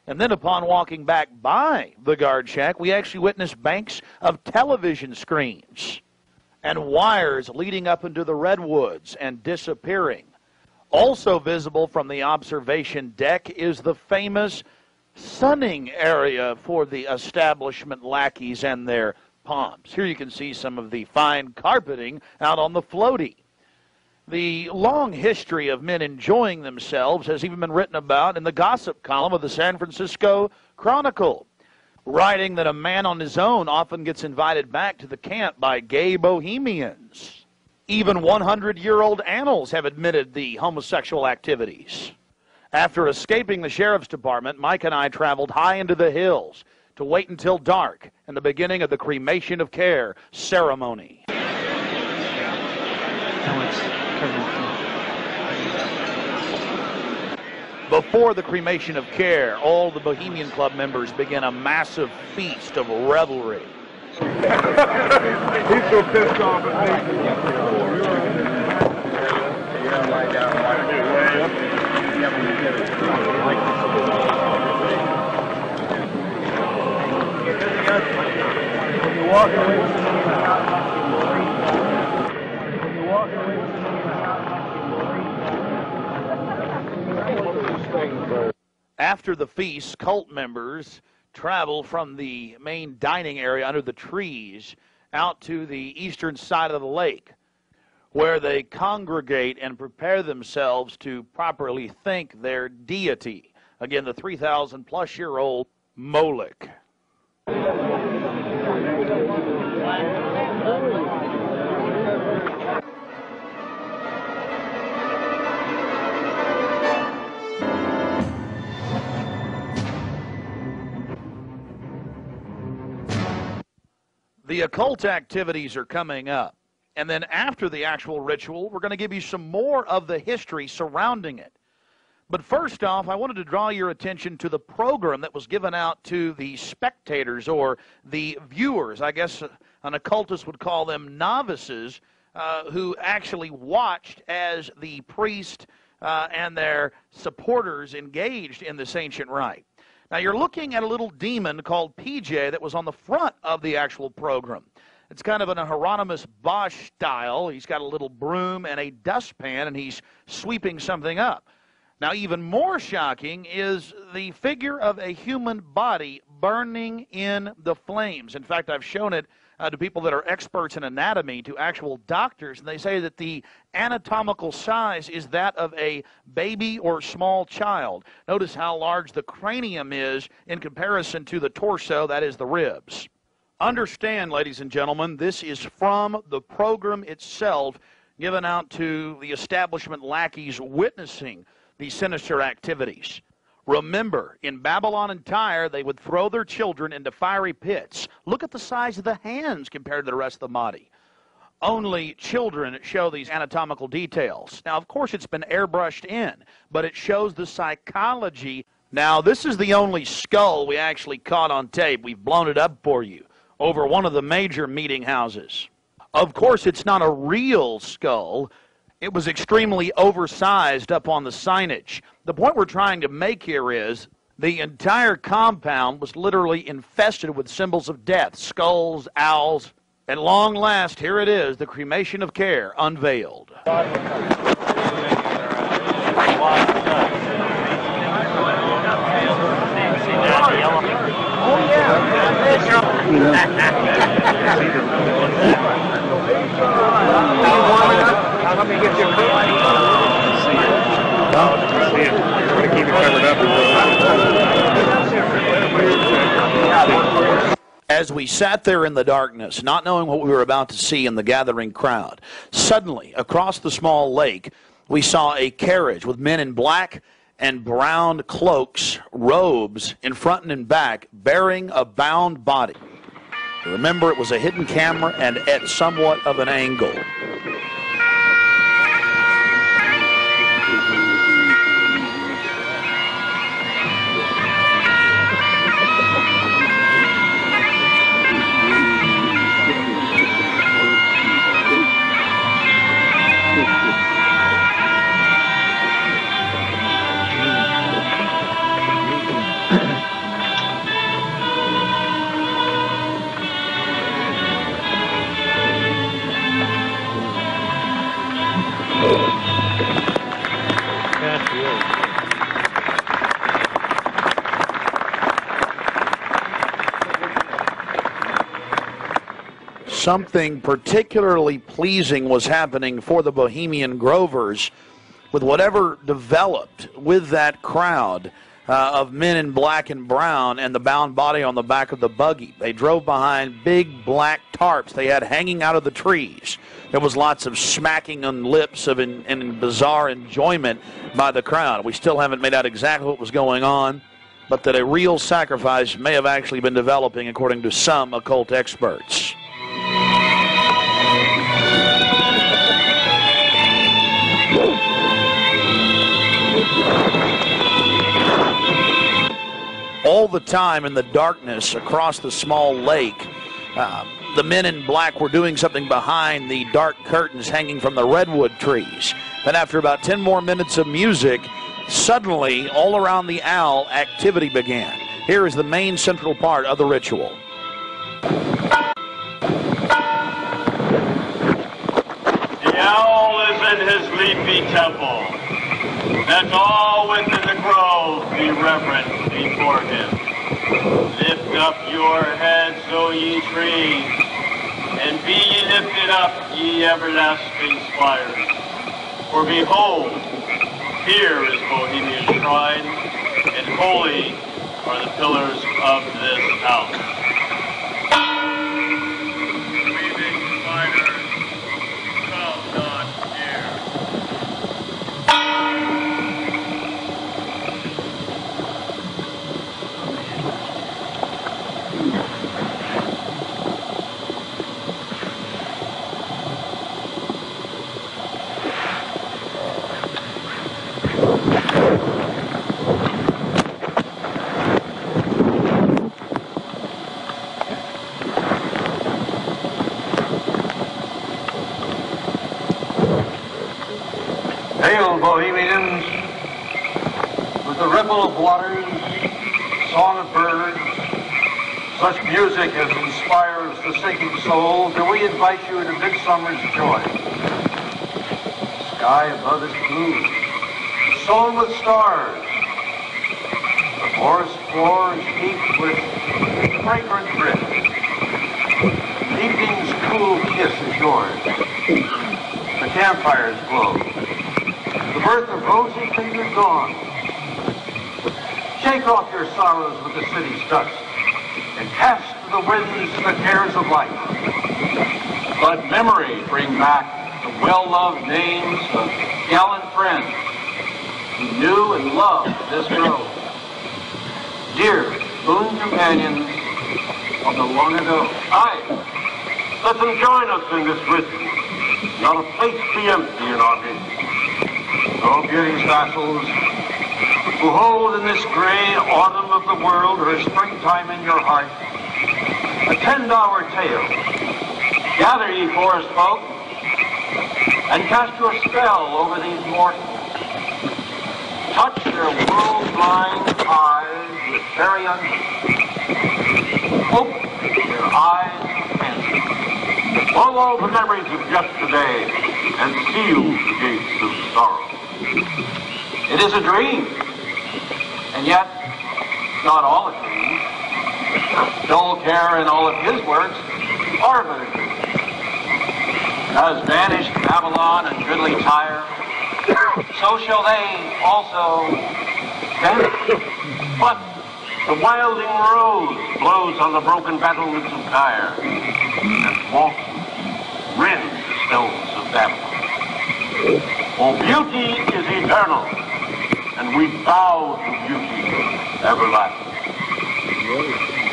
And then upon walking back by the guard shack, we actually witnessed banks of television screens and wires leading up into the redwoods and disappearing. Also visible from the observation deck is the famous sunning area for the establishment lackeys and their pomps. Here you can see some of the fine carpeting out on the floaty. The long history of men enjoying themselves has even been written about in the gossip column of the San Francisco Chronicle, writing that a man on his own often gets invited back to the camp by gay bohemians. Even 100-year-old annals have admitted the homosexual activities. After escaping the sheriff's department, Mike and I traveled high into the hills to wait until dark and the beginning of the cremation of care ceremony. Before the cremation of care, all the Bohemian Club members begin a massive feast of revelry. He's so pissed off at me. When you walk away from After the feast, cult members travel from the main dining area under the trees out to the eastern side of the lake, where they congregate and prepare themselves to properly thank their deity. Again, the 3,000-plus-year-old Moloch. The occult activities are coming up. And then after the actual ritual, we're going to give you some more of the history surrounding it. But first off, I wanted to draw your attention to the program that was given out to the spectators or the viewers. I guess an occultist would call them novices, who actually watched as the priest and their supporters engaged in this ancient rite. Now you're looking at a little demon called PJ that was on the front of the actual program. It's kind of in a Hieronymus Bosch style. He's got a little broom and a dustpan, and he's sweeping something up. Now, even more shocking is the figure of a human body burning in the flames. In fact, I've shown it to people that are experts in anatomy, to actual doctors, and they say that the anatomical size is that of a baby or small child. Notice how large the cranium is in comparison to the torso, that is the ribs. Understand, ladies and gentlemen, this is from the program itself given out to the establishment lackeys witnessing these sinister activities. Remember, in Babylon and Tyre, they would throw their children into fiery pits. Look at the size of the hands compared to the rest of the body. Only children show these anatomical details. Now, of course, it's been airbrushed in, but it shows the psychology. Now, this is the only skull we actually caught on tape. We've blown it up for you over one of the major meeting houses. Of course, it's not a real skull. It was extremely oversized up on the signage. The point we're trying to make here is the entire compound was literally infested with symbols of death, skulls, owls. At long last, here it is, the cremation of care unveiled. Let me get you a coat. We're going to keep it covered up. As we sat there in the darkness, not knowing what we were about to see in the gathering crowd, suddenly, across the small lake, we saw a carriage with men in black and brown cloaks, robes, in front and in back, bearing a bound body. Remember, it was a hidden camera and at somewhat of an angle. Something particularly pleasing was happening for the Bohemian Grovers with whatever developed with that crowd of men in black and brown and the bound body on the back of the buggy. They drove behind big black tarps they had hanging out of the trees. There was lots of smacking on lips of in bizarre enjoyment by the crowd. We still haven't made out exactly what was going on, but that a real sacrifice may have actually been developing according to some occult experts. All the time in the darkness across the small lake, the men in black were doing something behind the dark curtains hanging from the redwood trees. Then after about 10 more minutes of music, suddenly all around the owl activity began. Here is the main central part of the ritual. The owl is in his leafy temple. Let all within the grove be reverent before him. Lift up your heads, O ye trees, and be ye lifted up, ye everlasting spires. For behold, here is Bohemian shrine, and holy are the pillars of this house. Weaving spiders, come not near. Hail, Bohemians! With the ripple of waters, song of birds, such music as inspires the sinking soul, do we invite you into midsummer's joy. The sky above is blue, sown with stars. The forest floor is heaped with fragrant drift. Evening's cool kiss is yours. The campfires glow. The birth of rosy-fingered dawn. Shake off your sorrows with the city's dust and cast to the winds the cares of life. Let memory bring back the well-loved names of gallant friends who knew and loved this grove. Dear boon companions of the long ago. Aye, let them join us in this ritual. Not a place be empty in our midst. O beauty's vassals, who hold in this gray autumn of the world her springtime in your heart, attend our tale. Gather, ye forest folk, and cast your spell over these mortals. Touch their world-blind eyes with fairy unction. Open their eyes of fancy. Blow all the memories of yesterday and seal the gates of sorrow. It is a dream, and yet not all a dream. Dull care and all of his works are but a dream. As vanished Babylon and goodly Tyre, so shall they also vanish. But the wilding rose blows on the broken battlements of Tyre, and walks rend the stones of Babylon. For beauty is eternal, and we bow to beauty everlasting.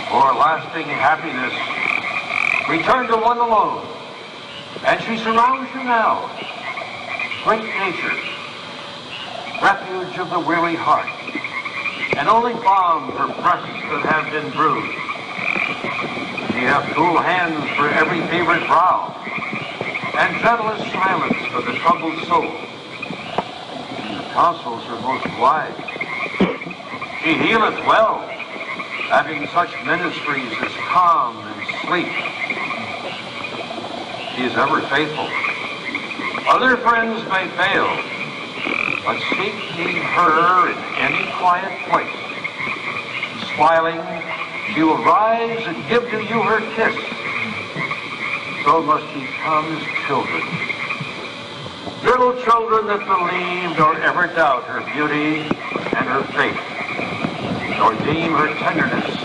For lasting happiness, return to one alone, and she surrounds you now. Great nature, refuge of the weary heart, and only balm for breasts that have been bruised. Ye have cool hands for every favored brow, and gentlest silence for the troubled soul. The counsels are most wise. She healeth well, having such ministries as calm and sleep. She is ever faithful. Other friends may fail, but seek ye her in any quiet place. Smiling, she will rise and give to you her kiss. So must ye come as children. Little children that believe nor ever doubt her beauty and her faith, nor deem her tenderness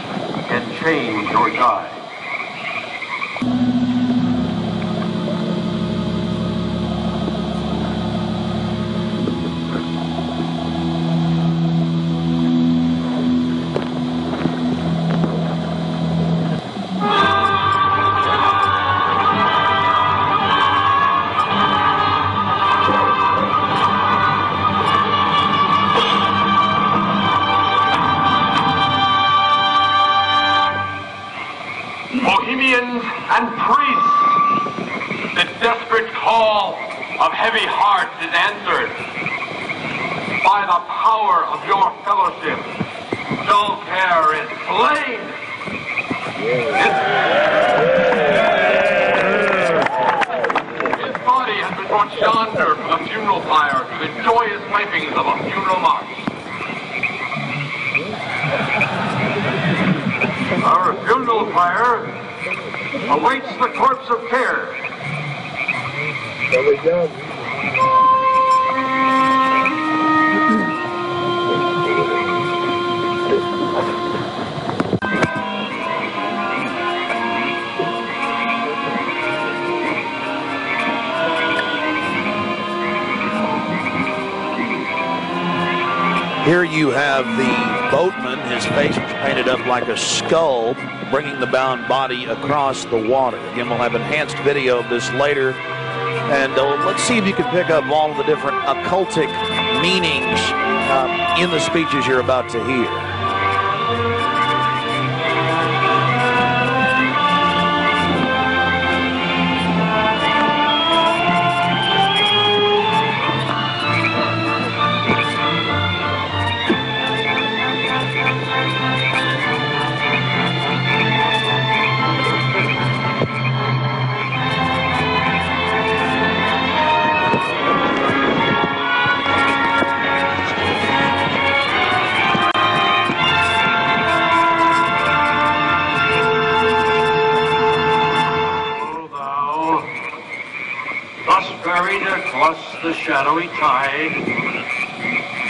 can change or die. Bohemians and priests, the desperate call of heavy hearts is answered. By the power of your fellowship, dull care is slain. His body has been brought yonder from the funeral pyre to the joyous pipings of a funeral march. Our funeral pyre awaits the corpse of care. Here you have the boatman. His face was painted up like a skull, bringing the bound body across the water. Again, we'll have enhanced video of this later. And let's see if you can pick up all of the different occultic meanings in the speeches you're about to hear. thus buried across the shadowy tide,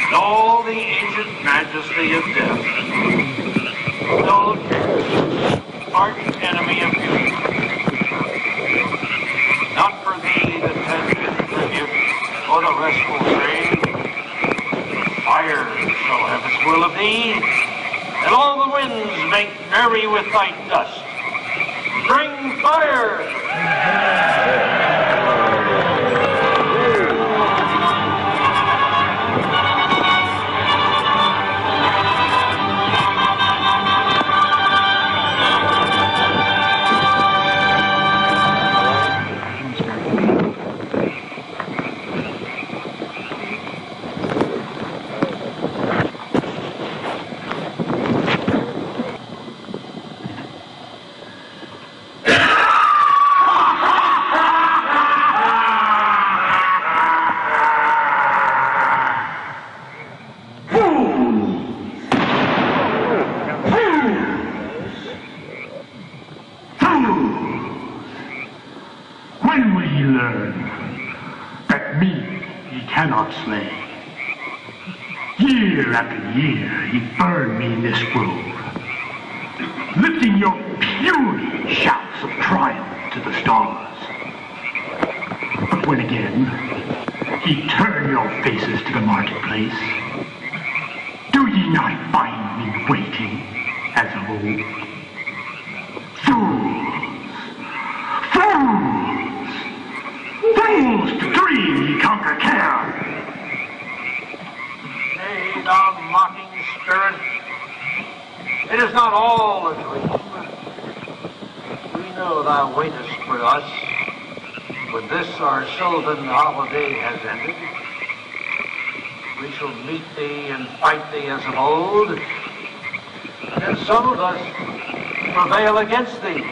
in all the ancient majesty of death, dull arch enemy of beauty. Not for thee the tender gift or the restful shade. Fire shall have its will of thee, and all the winds make merry with thy dust. Bring fire! Slay. Year after year, he burned me in this grove, lifting your puny shouts of triumph to the stars. But when again he turned your faces to the marketplace, do ye not find me waiting as of old? Fools to dream ye conquer care! Thou mocking spirit, it is not all a dream. We know thou waitest for us when this our sylvan holiday has ended. We shall meet thee and fight thee as of old, and some of us prevail against thee,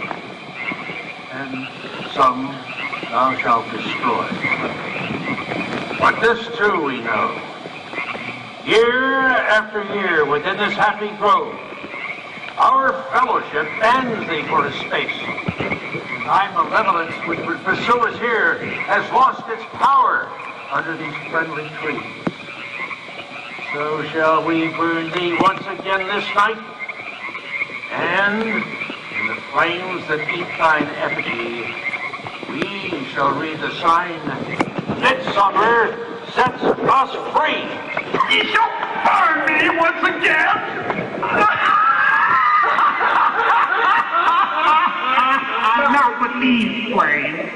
and some thou shalt destroy. But this too we know. Year after year within this happy grove, our fellowship bans thee for a space. Thy malevolence which would pursue us here has lost its power under these friendly trees. So shall we burn thee once again this night, and in the flames that eat thine effigy, we shall read the sign, Midsummer sets us free. Ye shall burn me once again! Not with these flames,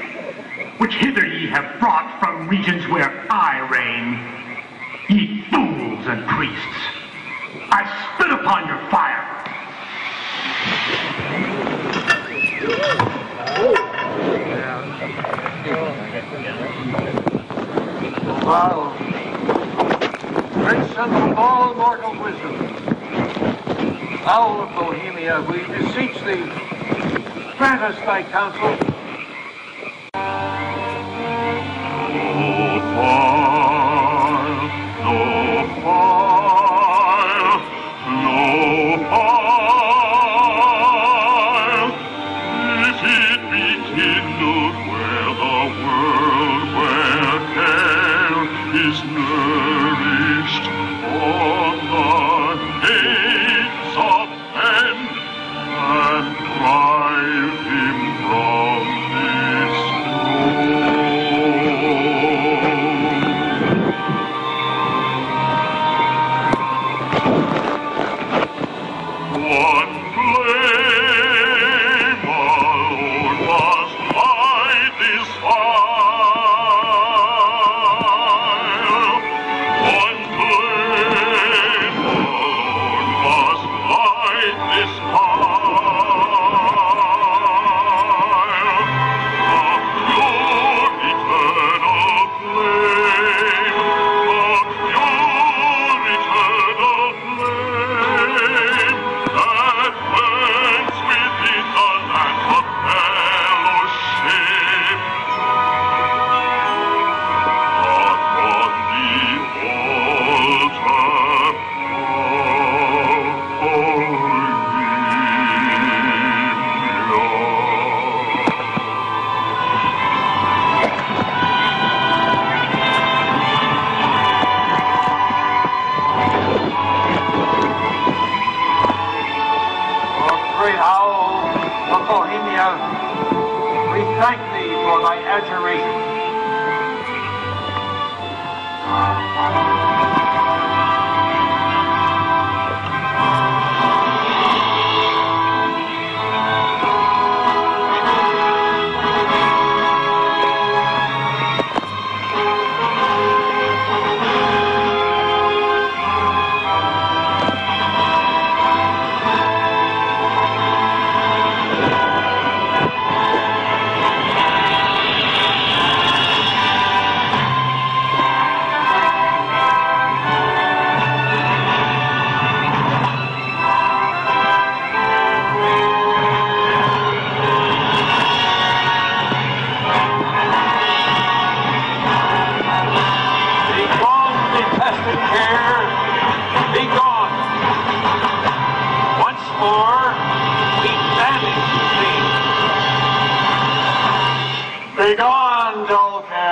which hither ye have brought from regions where I reign. Ye fools and priests, I spit upon your fire. Wow. Great Son of all mortal wisdom, thou of Bohemia, we beseech thee, grant us thy counsel. Drive him from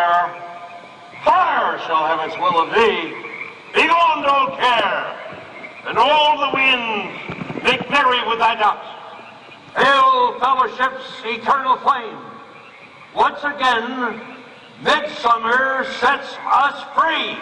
air. Fire shall have its will of thee. Begone, old care, and all the winds make merry with thy dust. Hail, fellowship's eternal flame. Once again, midsummer sets us free.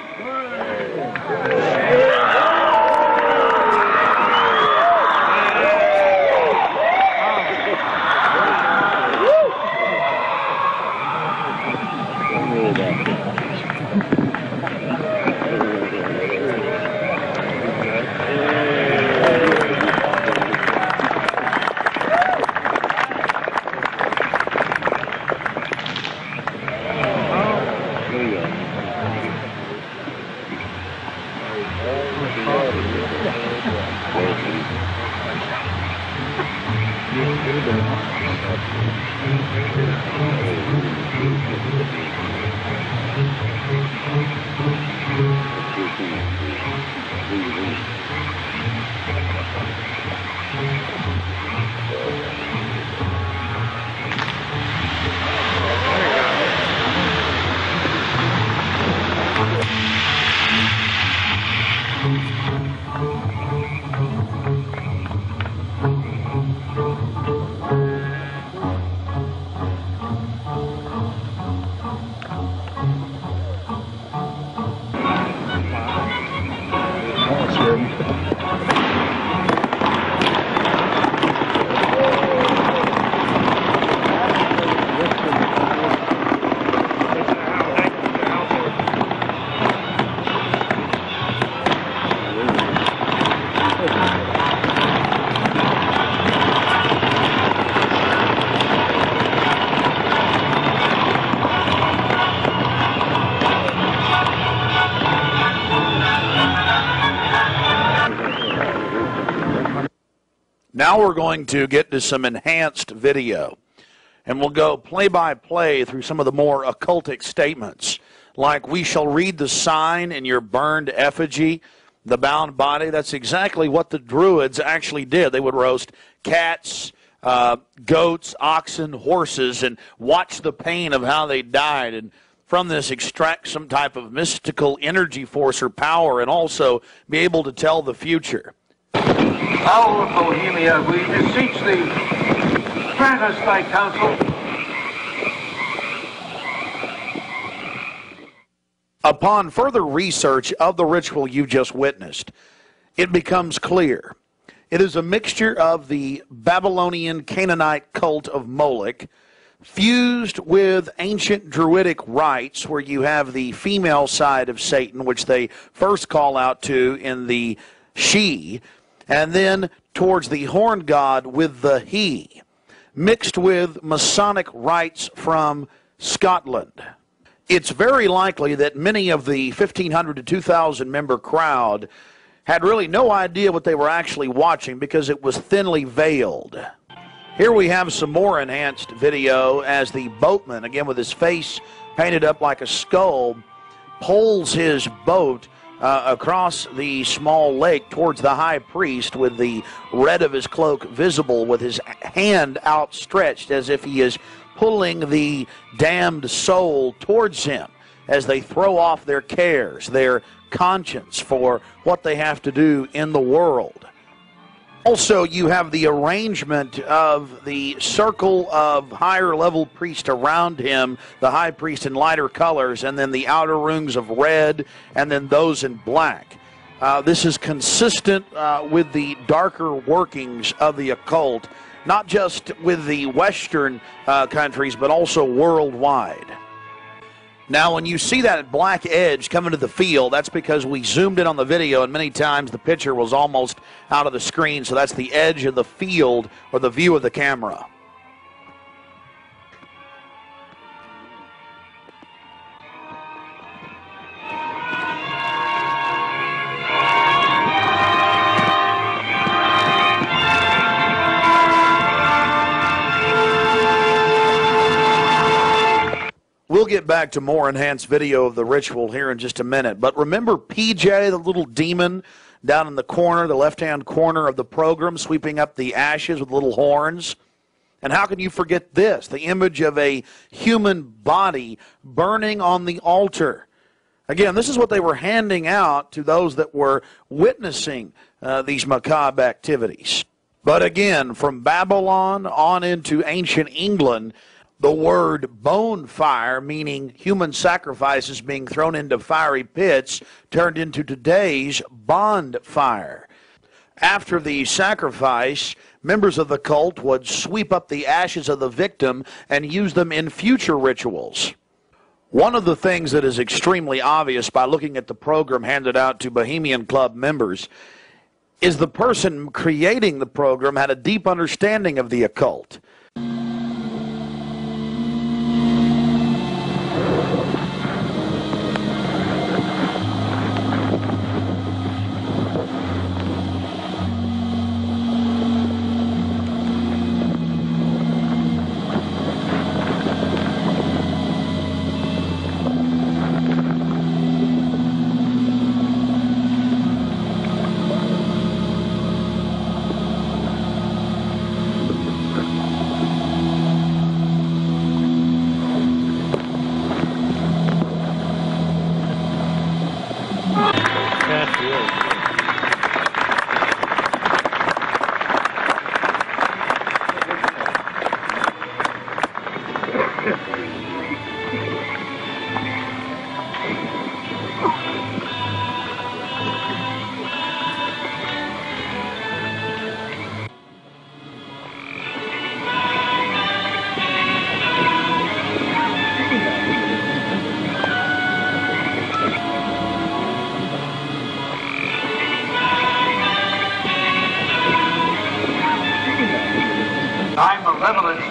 Now we're going to get to some enhanced video, and we'll go play-by-play through some of the more occultic statements, like we shall read the sign in your burned effigy, the bound body. That's exactly what the Druids actually did. They would roast cats, goats, oxen, horses, and watch the pain of how they died, and from this extract some type of mystical energy force or power, and also be able to tell the future. Owl of Bohemia, we beseech thee, grant us thy counsel. Upon further research of the ritual you just witnessed, it becomes clear. It is a mixture of the Babylonian Canaanite cult of Moloch, fused with ancient Druidic rites, where you have the female side of Satan, which they first call out to in the she, and then towards the horn god with the he, mixed with Masonic rites from Scotland. It's very likely that many of the 1,500 to 2,000 member crowd had really no idea what they were actually watching because it was thinly veiled. Here we have some more enhanced video as the boatman, again with his face painted up like a skull, pulls his boat across the small lake towards the high priest with the red of his cloak visible, with his hand outstretched as if he is pulling the damned soul towards him as they throw off their cares, their conscience for what they have to do in the world. Also, you have the arrangement of the circle of higher level priests around him, the high priest in lighter colors, and then the outer rings of red, and then those in black. This is consistent with the darker workings of the occult, not just with the Western countries, but also worldwide. Now, when you see that black edge coming to the field, that's because we zoomed in on the video, and many times the picture was almost out of the screen, so that's the edge of the field or the view of the camera. We'll get back to more enhanced video of the ritual here in just a minute. But remember PJ, the little demon down in the corner, the left-hand corner of the program, sweeping up the ashes with little horns? And how can you forget this? The image of a human body burning on the altar. Again, this is what they were handing out to those that were witnessing these macabre activities. But again, from Babylon on into ancient England, the word bonfire, meaning human sacrifices being thrown into fiery pits, turned into today's bonfire. After the sacrifice, members of the cult would sweep up the ashes of the victim and use them in future rituals. One of the things that is extremely obvious by looking at the program handed out to Bohemian Club members is the person creating the program had a deep understanding of the occult.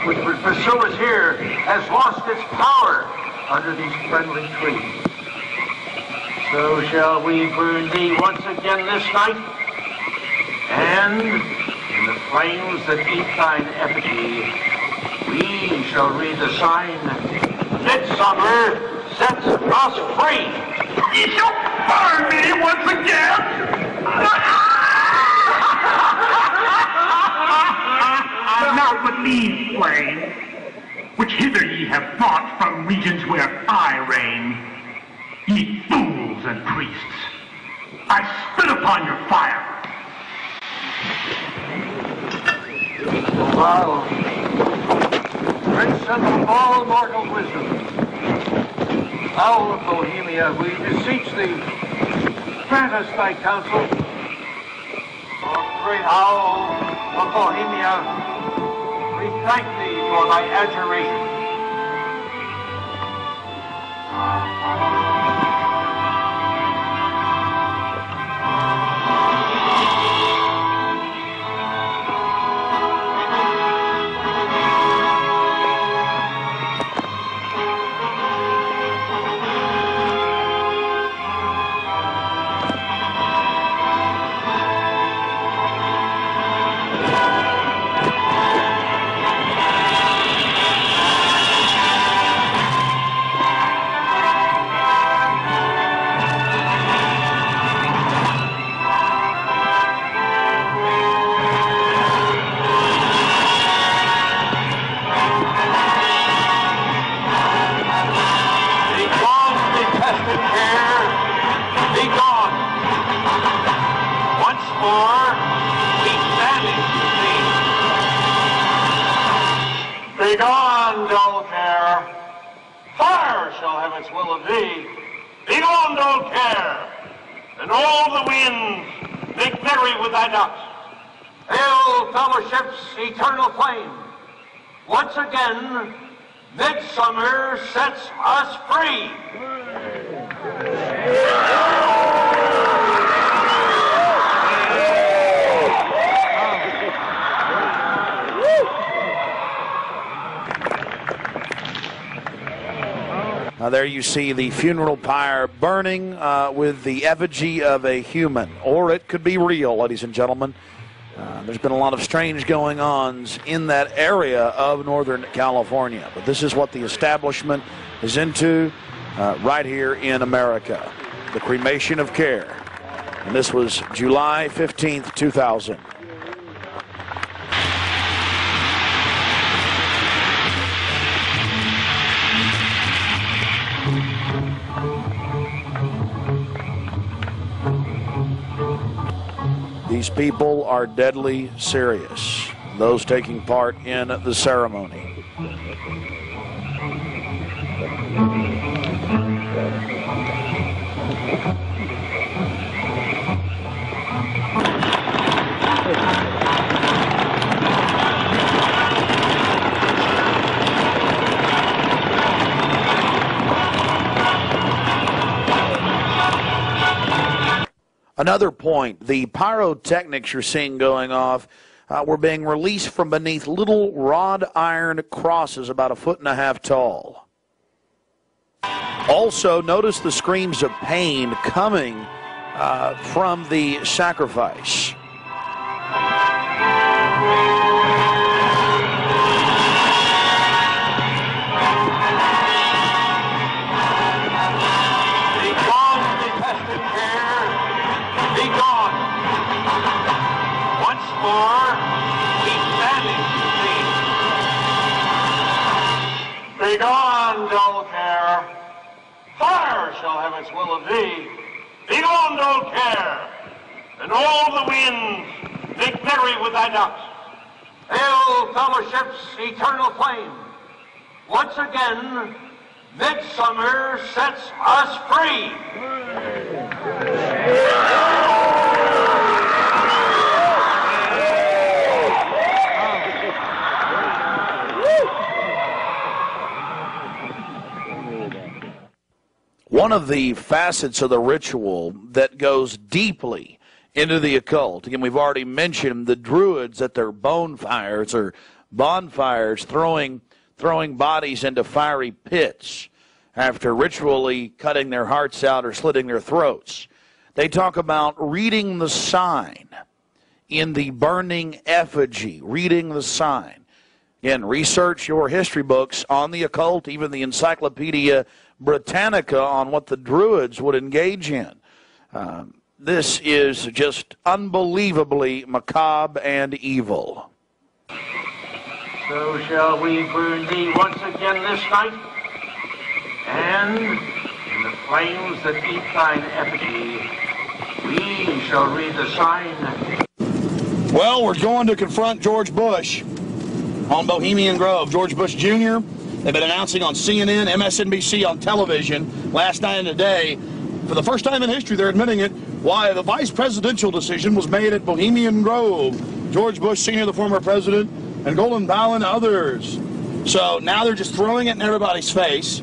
Which would pursue us here has lost its power under these friendly trees. So shall we burn thee once again this night, and in the flames that eat thine effigy, we shall read the sign, Midsummer sets us free. Ye shall burn me once again! Not with these flames, which hither ye have brought from regions where I reign. Ye fools and priests, I spit upon your fire. Wow. Prince of all mortal wisdom, Owl of Bohemia, we beseech thee, grant us thy counsel. O great Owl of Bohemia, we thank thee for thy adjuration. Begone, dull care. Fire shall have its will of thee. Begone, dull care. And all the winds make merry with thy ducks. Hail, fellowship's eternal flame. Once again, midsummer sets us free. There you see the funeral pyre burning with the effigy of a human, or it could be real, ladies and gentlemen. There's been a lot of strange going-ons in that area of Northern California, but this is what the establishment is into right here in America, the cremation of care. And this was July 15th, 2000. These people are deadly serious, those taking part in the ceremony. Another point, the pyrotechnics you're seeing going off were being released from beneath little wrought iron crosses about 1.5 feet tall. Also, notice the screams of pain coming from the sacrifice. Begone, dull care. Fire shall have its will of thee. Begone, dull care. And all the winds make merry with thy ducks. Hail, fellowship's eternal flame. Once again, midsummer sets us free. One of the facets of the ritual that goes deeply into the occult, again, we've already mentioned the Druids at their bonfires or bonfires throwing bodies into fiery pits after ritually cutting their hearts out or slitting their throats. They talk about reading the sign in the burning effigy, reading the sign. Again, research your history books on the occult, even the Encyclopedia Britannica on what the Druids would engage in. This is just unbelievably macabre and evil. So shall we burn thee once again this night, and in the flames that eat thine effigy, we shall read the sign. Well, we're going to confront George Bush on Bohemian Grove. George Bush Jr., they've been announcing on CNN, MSNBC, on television last night and today. For the first time in history, they're admitting it, why the vice presidential decision was made at Bohemian Grove. George Bush Sr., the former president, and Colin Powell and others. So now they're just throwing it in everybody's face.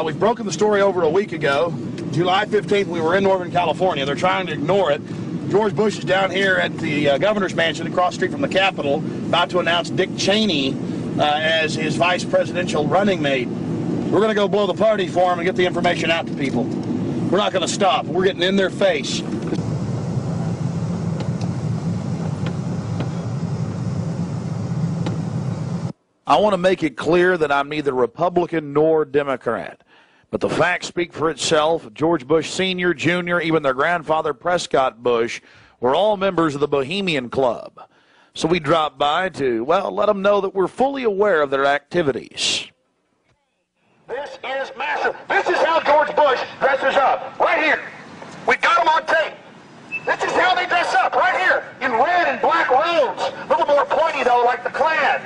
We've broken the story over a week ago. July 15th, we were in Northern California. They're trying to ignore it. George Bush is down here at the governor's mansion across the street from the Capitol, about to announce Dick Cheney as his vice presidential running mate. We're going to go blow the party for him and get the information out to people. We're not going to stop. We're getting in their face. I want to make it clear that I'm neither Republican nor Democrat. But the facts speak for itself. George Bush Sr., Jr., even their grandfather Prescott Bush were all members of the Bohemian Club. So we dropped by to, well, let them know that we're fully aware of their activities. This is massive. This is how George Bush dresses up. Right here. We got him on tape. This is how they dress up. Right here. In red and black robes. A little more pointy, though, like the Klan.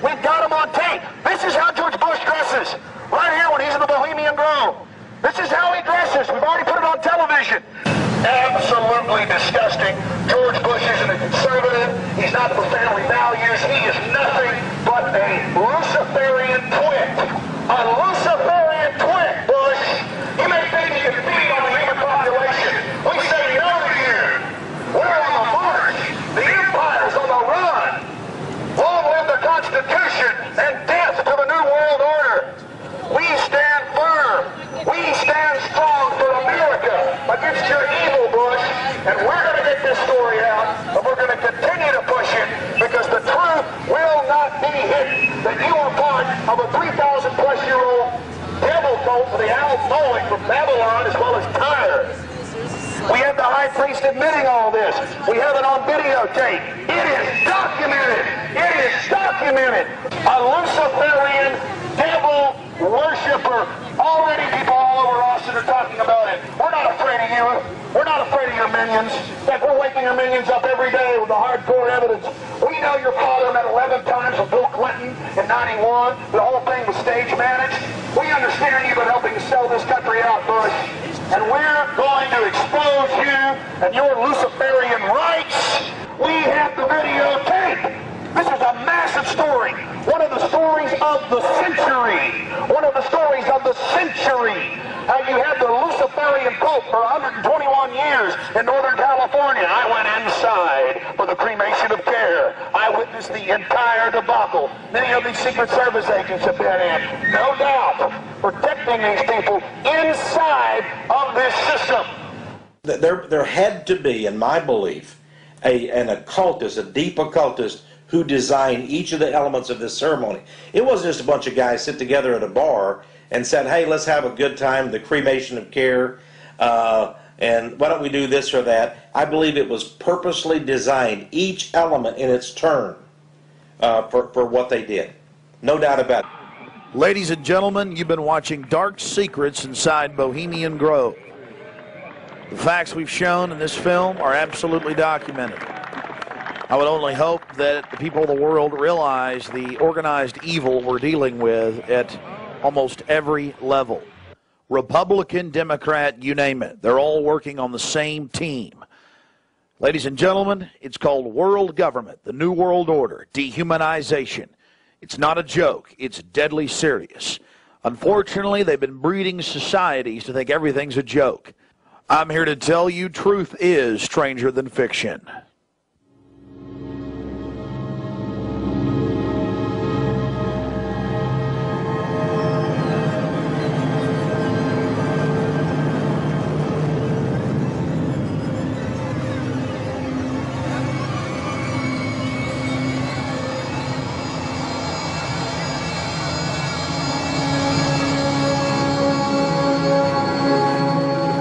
We've got him on tape. This is how George Bush dresses. Right here when he's in the Bohemian Grove. This is how he dresses. We've already put it on television. Absolutely disgusting. George Bush isn't a conservative. He's not for family values. He is nothing but a Luciferian twit. A Luciferian twit, Bush. You may think you can feed on the human population. We say no to you. We're on the march. The empire's on the run. Long live the Constitution and death to the New World Order. We stand firm. We stand strong for America against your evil, Bush. And we're going to get this story out, and we're going to continue to push it, because the truth will not be hidden that you are part of a 3,000-plus-year-old devil cult for the owl mowing from Babylon as well as Tyre. We have the high priest admitting all this. We have it on videotape. It is documented. It is documented. A Luciferian devil worshiper Already people all over Austin are talking about it. We're not afraid of you. We're not afraid of your minions. In fact, we're waking your minions up every day with the hardcore evidence. We know your father met 11 times with Bill Clinton in '91. The whole thing was stage managed. We understand you've been helping to sell this country out, Bush. And we're going to expose you and your Luciferian rights. We have the videotape. This is a massive story. One of the stories of the century. One of the stories of the century. How you had the Luciferian Pope for 121 years in Northern California. I went inside for the cremation of care. I witnessed the entire debacle. Many of these Secret Service agents have been in, no doubt, protecting these people inside of this system. There had to be, in my belief, an occultist, a deep occultist, who designed each of the elements of this ceremony. It wasn't just a bunch of guys sit together at a bar and said, hey, let's have a good time, the cremation of care, and why don't we do this or that. I believe it was purposely designed, each element in its turn, for what they did. No doubt about it. Ladies and gentlemen, you've been watching Dark Secrets inside Bohemian Grove. The facts we've shown in this film are absolutely documented. I would only hope that the people of the world realize the organized evil we're dealing with at almost every level. Republican, Democrat, you name it. They're all working on the same team. Ladies and gentlemen, it's called world government, the New World Order, dehumanization. It's not a joke. It's deadly serious. Unfortunately, they've been breeding societies to think everything's a joke. I'm here to tell you truth is stranger than fiction.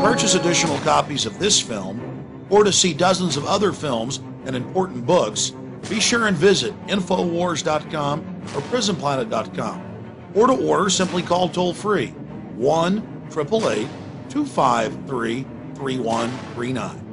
Purchase additional copies of this film, or to see dozens of other films and important books, be sure and visit Infowars.com or PrisonPlanet.com. Or to order, simply call toll-free 1-888-253-3139.